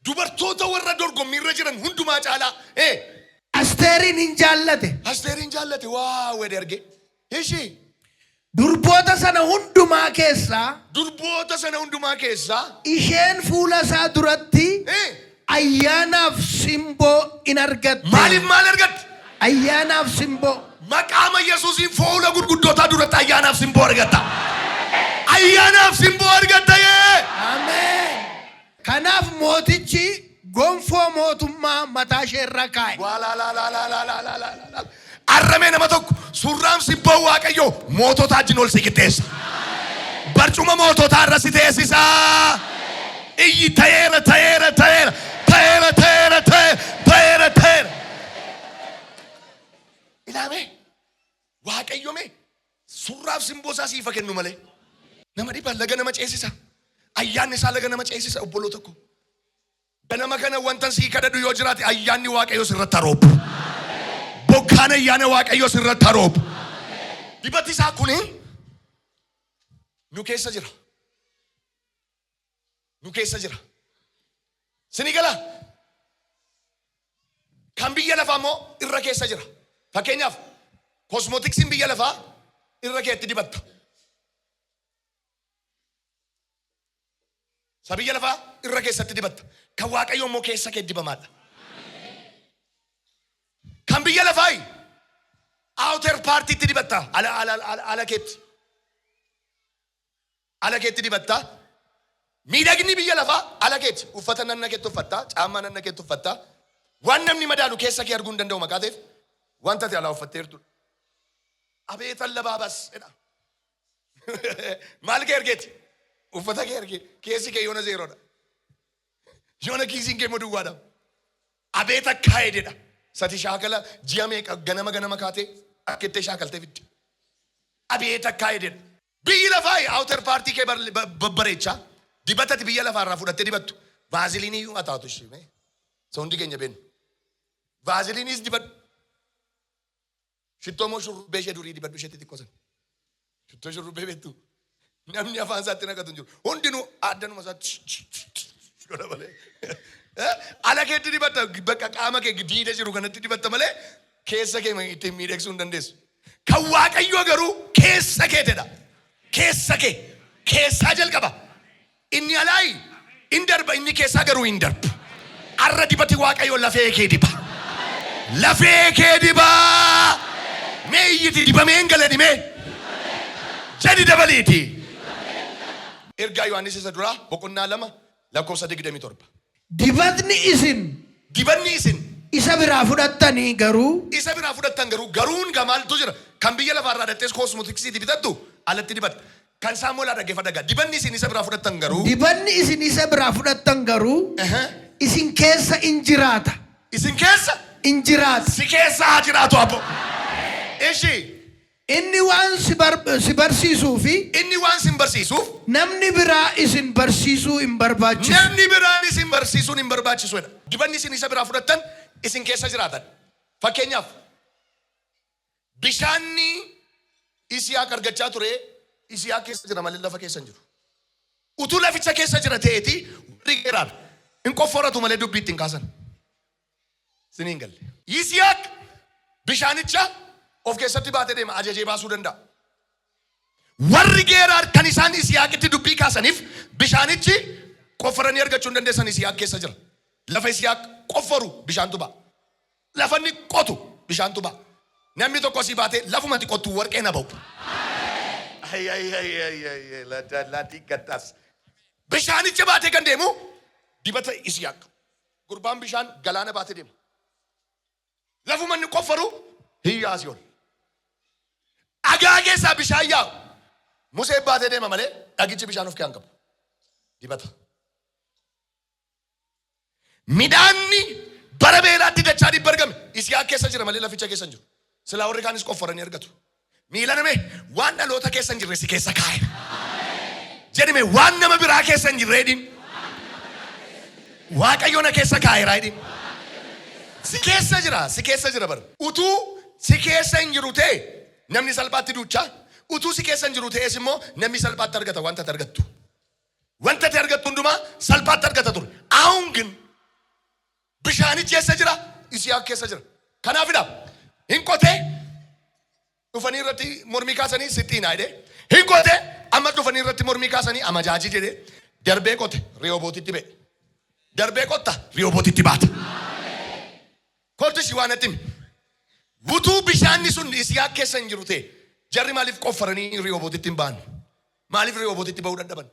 Dubartoota warra dorgommiirra jiran hundumaa caalaa. Asteerin hin jaallate. Asteerin jaallate waa wede arge. Ishii durboota sana hundumaa keessaa isheen fuula isaa duratti ayyaanaaf simboo in argatte. Maaliif maal argatte? Ayyaanaaf simboo. Maqaama Yesuusiin fuula gurguddootaa duratti ayyaanaaf simboo argatta. Ayyaanaaf simboo argatta yee. Ameen. Kanaaf mootichi gonfoo mootummaa mataa ishee irra kaa'e. Arramee nama tokko surraam simboo Waaqayyoo moototaa wajjin ol si qixxeessa. Barcuma moototaa irra si teessisaa. Iyyi ta'eera. Ilaame Waaqayyo mee surraaf simboo isaa siifa kennu malee nama dhibaan laga nama ceesisa. Ayyaanni isaa laga nama ceesisa obboloo tokko. Ganama kana wantan sii kadhadhu yoo jiraate ayyaanni Waaqayyoo sirratti haroobu. Bokkaan ayyaana Waaqayyoo sirratti haroobu. Dibati isaa kuni nu keessa jira. Sini gala. Kan biyya lafaa immoo irra keessa jira. Fakkeenyaaf kosmootiksiin biyya lafaa irra keetti dibatta. Sa biyya lafaa irra keessatti dibatta. Kan Waaqayyoo immoo keessa kee dibamaadha. Kan biyya lafaa outer partiitti dibatta. Ala keetti dibatta. Miidhagni biyya lafaa ala keetti. Uffata nanna keetti uffatta. Caammaa nanna keetti uffatta. Waan namni madaalu keessa kee arguu hin danda'u maqaa ta'eef wanta ati alaa uffatteertu. Abeetan labaabas jedha. Maal kee ergeeti? Uffata kee ergee. Keessi kee yoona zeeroodha. Yoona kiisiin kee moduwwaadha. Abeet akka jedha. Sati shaakala ji'a meeqa ganama kaatee akkettee shaakaltee fidde. Abeet akka jedha. Biyyi lafaa outer partii kee babbareechaa. Dibatati biyya lafaarraa fudhattee dibattu. Vaaziliinii iyyuu ataatu ishee. Hundi keenya beenu. Vaaziliiniis dibadhu. Shittoo moo shurrubbee ishee durii dibadhu isheetti xiqqoosan. Shittoo shurrubbee beektu. Namni afaan isaatti naqatu hin jiru. Hundinuu addanuma isaatti godha malee. Ala keetti dibatta bakka qaama kee diida jiru kanatti dibatta malee keessa kee ittiin miidhagsuu hin dandeessu. Kan Waaqayyoo garuu keessa keetedha. Keessa kee. Keessaa jalqaba. Inni alaayi in darba inni keessaa garuu hin darbu. Arra dibati Waaqayyoo lafee kee diba. Lafee kee diba. Mee iyyiti dibamee hin gala dhimee. Jadi dabaliiti. Ergaa Yohaannis isa duraa boqonnaa 2:27. Dibanni isin isa biraa fudhattan garuu gamaaltu jira. Kan biyya lafaarraa dhattees kosmootiksiiti bitattu alatti dibatta. Kan Saamu'eelaa dhaggeeffadha. Dibanni isin isa biraa fudhattan garuu. Isin keessa in jiraata. Isin keessa in jiraata. Si keessa haa jiraatu abbo. Ishi. Inni waan si barsiisuufi. Inni waan sin barsiisuuf. Namni biraa isin barsiisuu hin barbaachisu. Namni biraan isin barsiisuun hin barbaachisuudha. Dibanni isin isa biraa fudhattan isin keessa jiraatan. Fakkeenyaaf bishaanni Isiyaaq argachaa ture. Isiyaaq keessa jira malee lafa keessa hin jiru. Utuu laficha keessa jira ta'eeti warri geeraan. In qofforatu malee dubbii ittiin kaasan. Siniin galle. Isiyaaq bishaanicha of keessatti baatee deema ajajee baasuu danda'a. Warri geeraan kan isaan Isiyaaqitti dubbii kaasaniif bishaanichi qofforanii argachuu hin dandeessan Isiyaaq keessa jira. Lafa Isiyaaq qofforu bishaantu ba'a. Lafa inni qotu bishaantu ba'a. Namni tokko asii baatee lafumatti qottu warqee na ba'u. Laati gaddaas. Bishaanicha baatee kan deemu dibata Isiyaaq. Gurbaan bishaan galaana baatee deema. Lafuma inni qofforu hiyyaasii ol. Dhagaa keessaa bishaan yaa'u. Musee baatee deema malee dhagichi bishaan of keessaa qabu. Dibata. Midhaanni bara beelaatti dachaa dhibba argame Isiyaaq keessa jira malee laficha keessa hin jiru. Silaa warri kaanis qofforanii argatu. Miila namee waan dhaloota keessa hin jirre si keessa kaa'e. Jedhime waan nama biraa keessa hin jirreedhin. Waaqayyo na keessa kaa'eera jedhin. Si keessa jira bara. Utuu si keessa hin jiru ta'e namni salphaatti duuchaa. Utuu si keessa hin jiru ta'es immoo namni salphaatti argata wanta ati argattu. Wanta ati argattu hundumaa salphaatti argata ture. Ahuun ግን bishaanichi keessa jira, Isiyaaq keessa jira. Kanaafidha hin qotee dhufanii irratti mormii kaasanii sittiin haidhe. Hin qotee amma dhufanii irratti mormii kaasanii amajaajii jedhee darbee qote Rehobootitti ba'e. Darbee qotta Rehobootitti baata. Koottishi waan atti butuu bishaanni sun Isiyaaq keessa hin jiru ta'e jarri maaliif qoffaranii Rehobootitti hin ba'an? Maaliif Rehobootitti ba'uu dadhaban?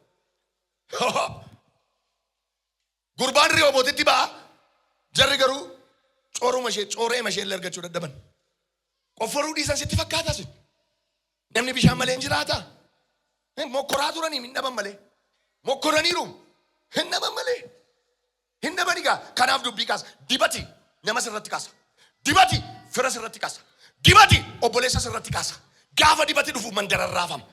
Gurbaan Rehobootitti ba'a. Jarri garuu cooree mashee illee argachuu dadhaban. Qofforuu dhiisan sitti fakkaataa sun. Namni bishaan malee hin jiraata. Mokkoraa turanii hin dhaban malee. Mokkoraniiru hin dhaban malee. Hin dhaban egaa kanaaf dubbii kaasa. Dibati nama sirratti kaasa. Dibati fira sirratti kaasa. Dibati obboleessa sirratti kaasa. Gaafa dibati dhufu mandaraan raafama.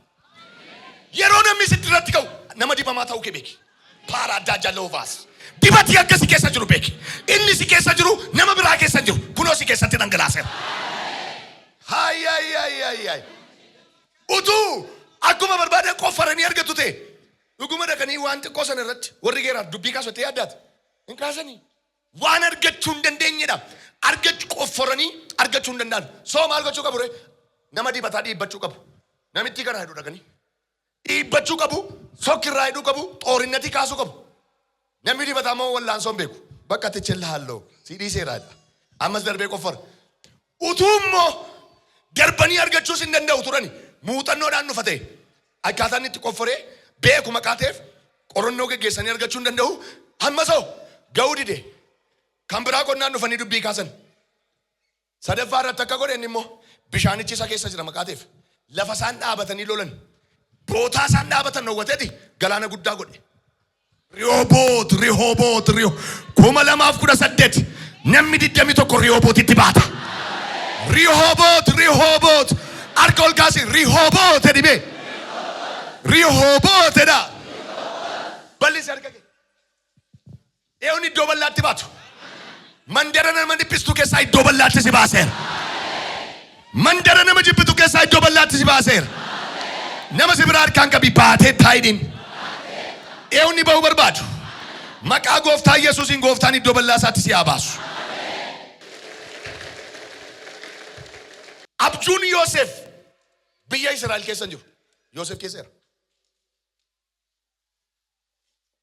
Yeroo namni sitti irratti ka'u nama dibamaa ta'uu kee beeki. Paara addaa jalloofaas. Dibati akka si keessa jiru beeki. Inni si keessa jiru nama biraa keessa jiru. Kunoo si keessatti dhangalaaseera. Hayi. Utuu akkuma barbaade qoffaranii argatu ta'e dhuguma dhaqanii waan xiqqoo sana irratti warri geeraaf dubbii kaasotee yaaddaati. Hin kaasanii. Waan argachuu hin dandeenyedha. Qoffaranii argachuu hin danda'an. Soo maal gochuu qabu ree? Nama dibataa dhiibbachuu qabu. Namitti kana hidhu dhaqanii. Dhiibbachuu qabu. Sokkirraa hidhuu qabu. Xoorinnatii kaasuu qabu. Namni dibataa moo wallaansoo hin beeku. Bakka tichella halloo. Si dhiiseeraadha. Ammas darbee qoffara. Utuu immoo darbanii argachuus hin danda'u turani. Muuxannoodhaan dhufa ta'e. Akkaataan itti qofforee beeku maqaateef qorannoo geggeessanii argachuu hin danda'u. Ammasoo ga'uu dide. Kan biraa qonnaan dhufanii dubbii kaasan. Sadaffaa irratti akka godhan immoo bishaanichi isa keessa jira maqaateef. Lafa isaan dhaabatanii lolan. Bootaa isaan dhaabatan hawwateeti galaana guddaa godhe. Rehoboot 2018 namni 21 Rehobootitti baata. Rehoboot harka ol kaasi Rehoboot edhime. Rehoboot edha. Bal'isi harka kee. Eewwan iddoo bal'aatti baatu. Mandara nama dhiphistu keessaa iddoo bal'aatti si baaseera. Mandara nama jibbitu keessaa iddoo bal'aatti si baaseera. Nama si biraa harkaan qabi baatee taa'idhin. Eewwan ba'uu barbaadu. Maqaa gooftaa Yesuusiin gooftaan iddoo bal'aa isaatti si haa baasu. Abjuun Yoosef biyya Israa'el keessa jiru. Yoosef keessa jira.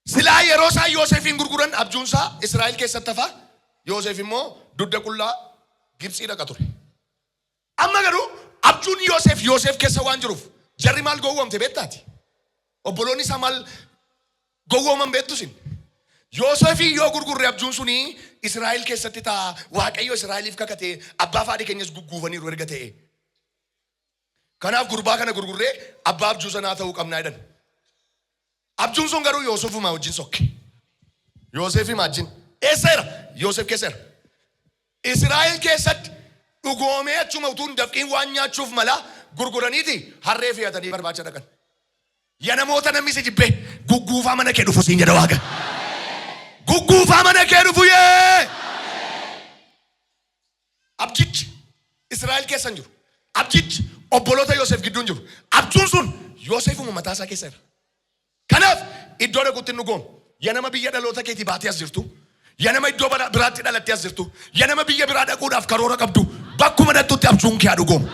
Silaa yeroo isaa Yoosefin gurguran abjuun isaa Israa'el keessatti hafaa. Yoosef immoo dudda qullaa Gibxii dhaqa ture. Amma garuu abjuun Yoosef keessa waan jiruuf jarri maal gowwoomte beektaati. Obboloonni isaa maal gowwooman beektusin. Yoosefin yoo gurgurre abjuun suni Israa'el keessatti ta'a. Waaqayyo Israa'eliif kakate abbaa faadhi keenyas gugguufaniiru erga ta'e. Kanaaf gurbaa kana gurgurree abbaa abjuu sanaa ta'uu qabnaa jedhan. Abjuun sun garuu Yoosefuma wajjin sokke. Yoosefima wajjin. Eessa jira? Yoosef keessa jira. Israa'el keessatti dhugoomee achuma utuu hin dafqiin waan nyaachuuf mala gurguraniiti harree fe'atanii barbaacha dhaqan. Ya namoota namni si jibbee gugguufaa mana kee dhufu siin jedha Waaqa. Gugguufaa mana kee dhufu yee. Abjichi Israa'el keessa hin jiru. Abjichi obboloota Yoosef gidduu hin jiru. Abjuun sun Yoosefuma mataa isaa keessa jira. Kanaaf iddoo dhaquutti hin dhugoon. Ya nama biyya dhaloota keetii baatee as jirtu. Ya nama iddoo biraatti dhalattee as jirtu. Ya nama biyya biraa dhaquudhaaf karoora qabdu. Bakkuma dhattutti abjuun kee haa dhugoomu.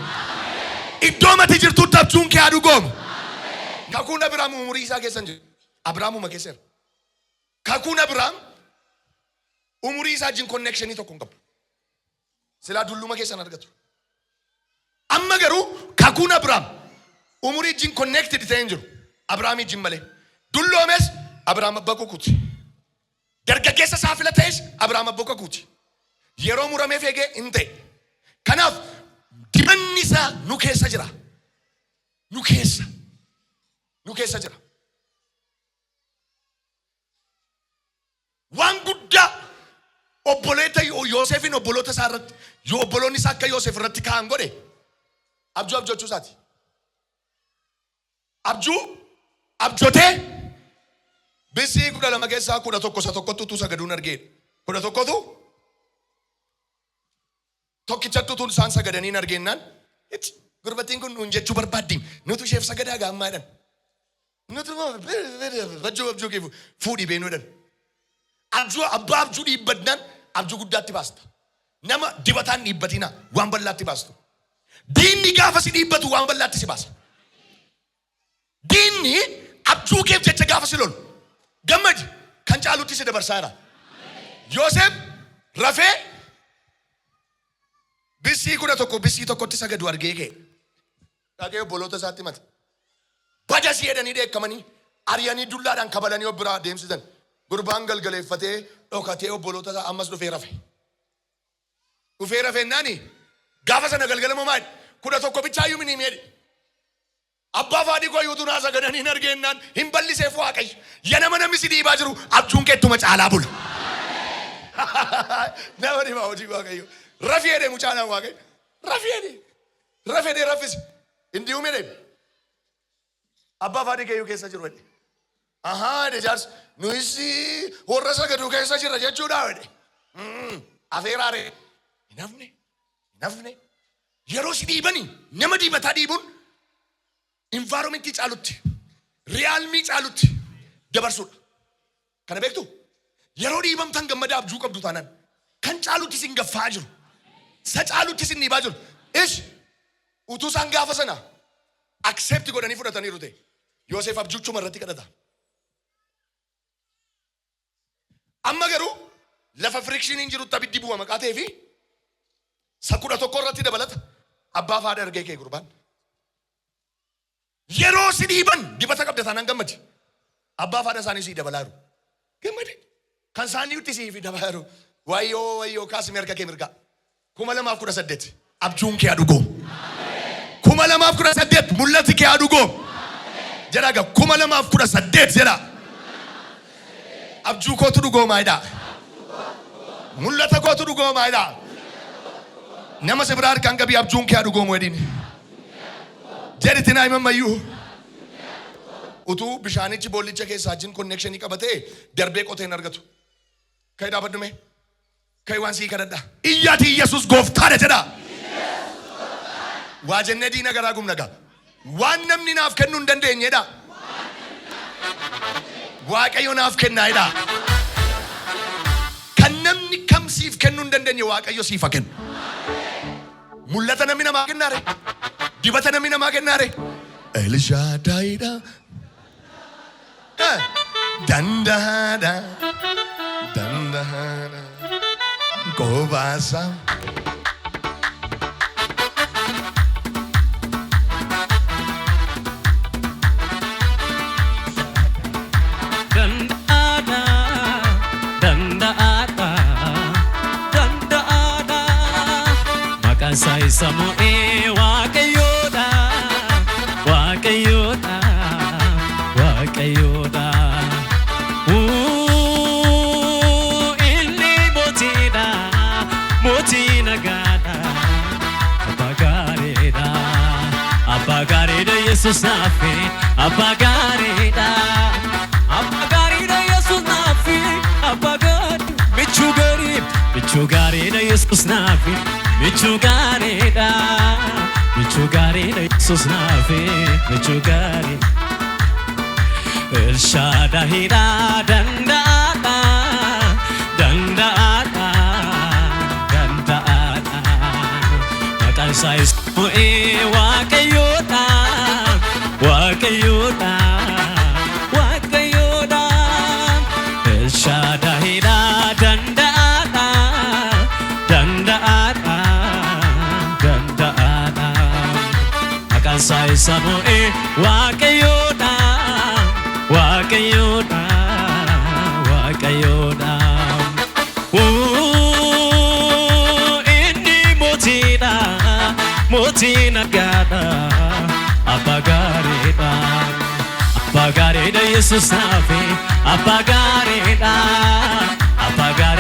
Iddoo mati jirtutti abjuun kee haa dhugoomu. Kakuun Abiraam umurii isaa keessa hin jiru. Abiraamuma keessa jira. Kakuun Abiraam umurii isaa wajjin konnekshinii tokko hin qabu. Silaa dulluma keessan argatu. Amma garuu kakuun Abiraam umurii wajjin connected ta'ee hin jiru. Abiraamii wajjin malee. Dulloomes Abiraam abbaa kukuuti. Dargaggeessa saafila ta'es Abiraam abbaa kukuuti. Yeroo murameef eegee hin ta'e. Kanaaf dibanni isaa nu keessa jira. Nu keessa jira. Waan guddaa obboleeta Yoosefin obboloota isaa irratti yoo obboloonni isaa akka Yoosef irratti ka'an godhe abjuu isaati. Abjotee bisii 12 keessaa 11 isa tokkottu sagaduun argeedha. 11tu tokkichatu tun isaan sagadaniin argennaan gurbattiin kun nuun jechuu barbaaddiin nutu isheef sagadaa gaammaadhan. Nutu abjuu keefu fuudhii beenuudhaan. Abbaa abjuu dhiibbadnaan abjuu guddaatti baasta. Nama dibataan dhiibbatina waan bal'aatti baastu. Diinni gaafa si dhiibbatu waan bal'aatti si baasa. Diinni abjuu keef jecha gaafa si lolu gammadi kan caalutti si dabarsaa jira. Yoosef rafee bisii 11 bisii tokkotti sagadu argee ka'e. Dhaqee obboloota isaatti mata. Bada si jedhanii dheekkamanii ari'anii dullaadhaan kabalanii of biraa deemsisan. Gurbaan galgaleeffatee dhokatee obboloota isaa ammas dhufee rafe. Dhufee rafeennaani gaafa sana galgalama maali 11 bichaayyuu mini meedhe. Abbaa faadii koyyuutu naa sagadaniin argeennaan hin balliseef Waaqayyo. Yanama namni si dhiibaa jiru abjuun keettuma caalaa bula. Nama dhiibaa hojii Waaqayyo. Rafii jedhee mucaanaan Waaqayyo. Rafii jedhee raffisi. Hindi uume deemi. Abbaa faadii keeyyuu keessa jiru jedhe. Jedhe jaarsi nuyisi warra sagaduu keessa jirra jechuudha jedhe. Afeeraaree. Hin hafne. Yeroo si dhiibanii nama dhiibataa dhiibuun environmentii caalutti realmii caalutti dabarsuudha. Kana beektu yeroo dhiibamtan gammada abjuu qabdu taanaan kan caalutti sin gaffaa jiru sa caalutti sin dhiibaa jiru utuu isaan gaafa sana accept godhanii fudhataniiru ta'e Yoosef abjuuchuma irratti kadhata. Amma garuu lafa frictioniin jirutti abiddi bu'a maqaa ta'ee fi sa 11 irratti dabalata abbaa faadha argee kee gurbaan. Yeroo si dhiiban dibata qabda taanaan gammadi. Abbaa faadha isaanii sii dabalaa jiru. Gammadi. Kan isaanii utti sii fi dabalaa jiru. Wayyoo kaasimi harka kee mirgaa. 2018 abjuun kee adugoo. 2018 mul'ati kee adugoo. Jedhaa gaa 2018 jedhaa. Abjuu kootu dhugoomaayidha. Mul'ata kootu dhugoomaayidha. Nama si biraa harkaan qabii abjuun kee dhugoomu jedhiin. Jedhiti naa himammayyuu. Utuu bishaanichi boollicha keessaa jin konnekshinii qabatee darbee qotee hin argatu. Ka'ii dhaabaddume. Ka'ii waan sii kadhadha. Iyyaati Yesuus gooftaadha jedha. Waa jennee diina garaa gumnagaa. Waan namni naaf kennuu hin dandeenyedha. Waaqayyo naaf kennaayedha. Kan namni kam siif kennuu hin dandeenye Waaqayyo siif haa kennu. Mul'ata namni namaa kennaare. Dibata namni namaa kennaare. Elishadaayidha. Dandahaadha. Gobaasa. Sai samoe Waaqayyoodha inni mootii nagaadha abbaa gaariidha Yesuus naafi abbaa gaariidha Yesuus naafi abbaa gaarii michuu gaariidha Yesuus naafi michuu gaariidha Yesuus naafi michuu gaarii Elshadaayidha danda'aadha maqaan isaa Ismu'ee Waaqayyoodha Elshadaayidha danda'aadha maqaan isaa Ismu'ee Waaqayyoodha inni mootii nagaadha abbaa gaariidha Yesuus naafi abbaa gaariidha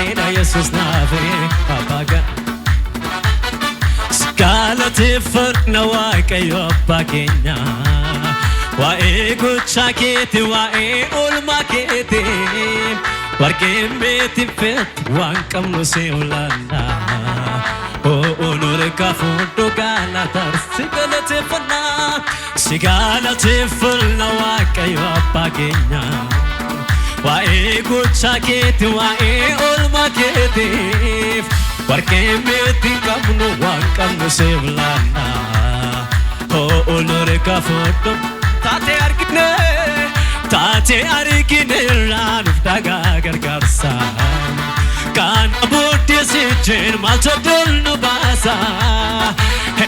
gaariidha Yesuus naafe abbaa gaariidha. Galateeffadhu Waaqayyo abbaa keenya waa'ee gochaa keetii waa'ee oolmaa keetii warqeen beetiin feetu waan qabnu si olaanna onore kafuudhu galatar si galateeffadhu Waaqayyo abbaa keenya waa'ee gochaa keetii waa'ee oolmaa keetiif warqeen beetiin qabnu waan qabnu si olaanna onore kafuudhu taate argine raanuuf dhagaa gargaarsa kana booddee sicheen maaltu dolnu baasa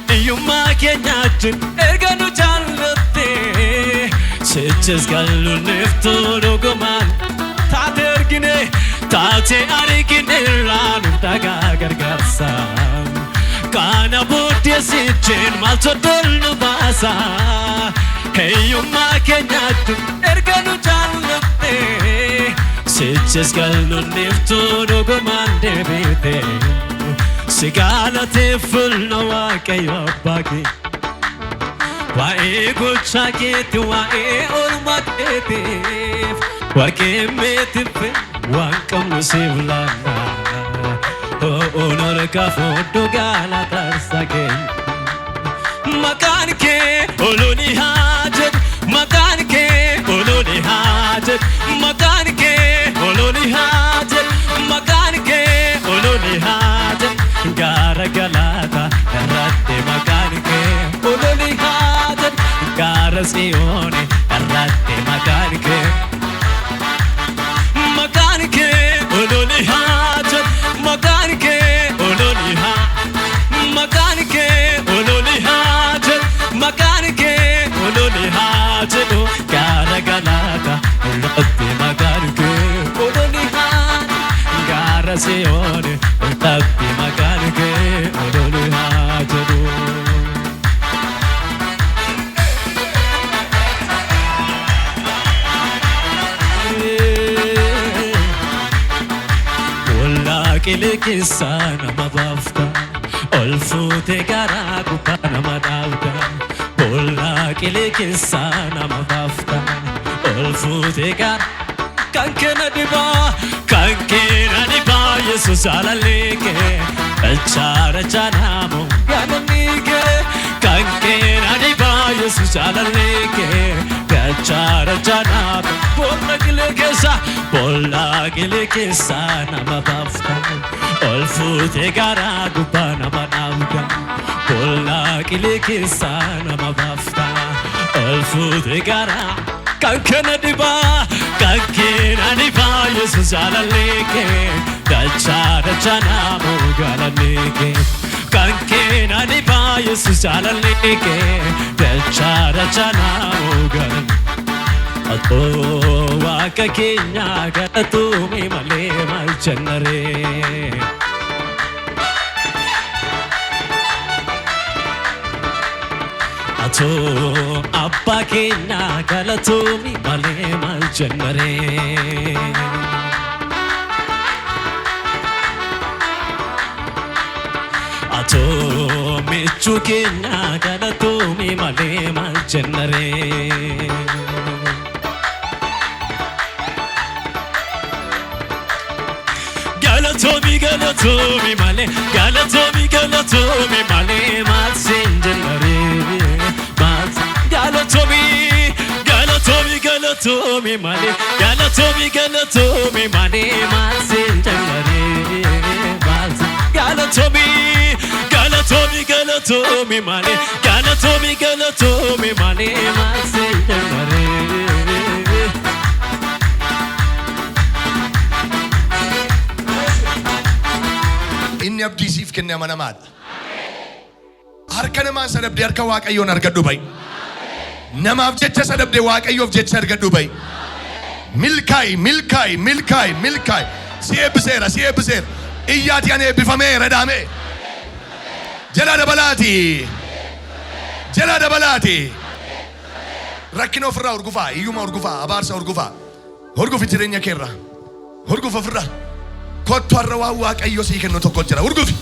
hiyyummaa keenyaatti erga nu jaallatte sichis galluuniftu dhugumaan taate argine raanuuf dhagaa gargaarsa kana booddee sicheen maaltu dolnu baasa hiyyummaa keenyaatti erga nu jaallatte sichis galluuniftu dhugumaan deebite si galateeffadhu Waaqayyo abbaa keenya waa'ee gochaa keetii waa'ee oolmaa keetiif warqeen beetiin feetu waan qabnu siif laanna onore kafuudhu galatarsa keenya maqaan kee oluni haa jedhu maqaan kee oluni haa jedhu maqaan kee oluni haa jedhu maqaan kee oluni haa jedhu gaara galaata irratti maqaan kee oluni haa jedhu gaara Tsiyooni irratti maqaan kee oluni haa jedhu maqaan kee oluni haa maqaan kee oluni haa jedhu maqaan kee oluni haa jedhu gaara galaata irratti maqaan kee oluni haa gaara Tsiyooni irratti maqaan kee oluni haa jedhu. Qilee keessaa nama baafta ol fuutee garaa gubbaa nama dhaabda bollaa qilee keessaa nama baafta ol fuutee garaa kan keenya dhibaa Yesuus jaalallee kee dachaa naamoo galanni kee kan keenya dhibaa Yesuus jaalallee kee dachaa naamoo bollaa qilee keessaa nama baafta ol fuutee garaa gubbaa nama dhaabda bollaa qilee keessaa nama baafta ol fuutee garaa kan keenya dhibaa Yesuus jaalallee kee dachaa naamoo galanni kee kan keenya dhibaa Yesuus jaalallee kee dachaa naamoo galanni atoo waaqa keenya galatuumi malee maal jennaree atoo abbaa keenya galatuumi malee maal jennaree atoo michuu keenya galatuumi malee maal jennaree Galatoomi malee maal jennaree Galatoomi malee maal jennaree Galatoomi malee maal jennaree inni abdii siif kenne amanamaadha. Harka namaan sadabdee harka Waaqayyoon argadhu ba'i. Namaaf jecha sadabdee Waaqayyoof jecha argadhu ba'i. Milkaayi. Si eebbiseera. Iyyaati ani eebbifameera dhaame. Jala dabalaati. Rakkina ofirraa urgufaa, iyyuma urgufaa, abaarsa urgufaa. Hurgufi jireenya keerra. Hurgufa ofirraa. kottu har'a waan Waaqayyo sii kennu tokko jira. Urgufi.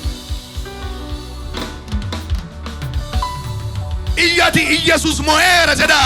Iyyati Iyesuus mo'eera jedha.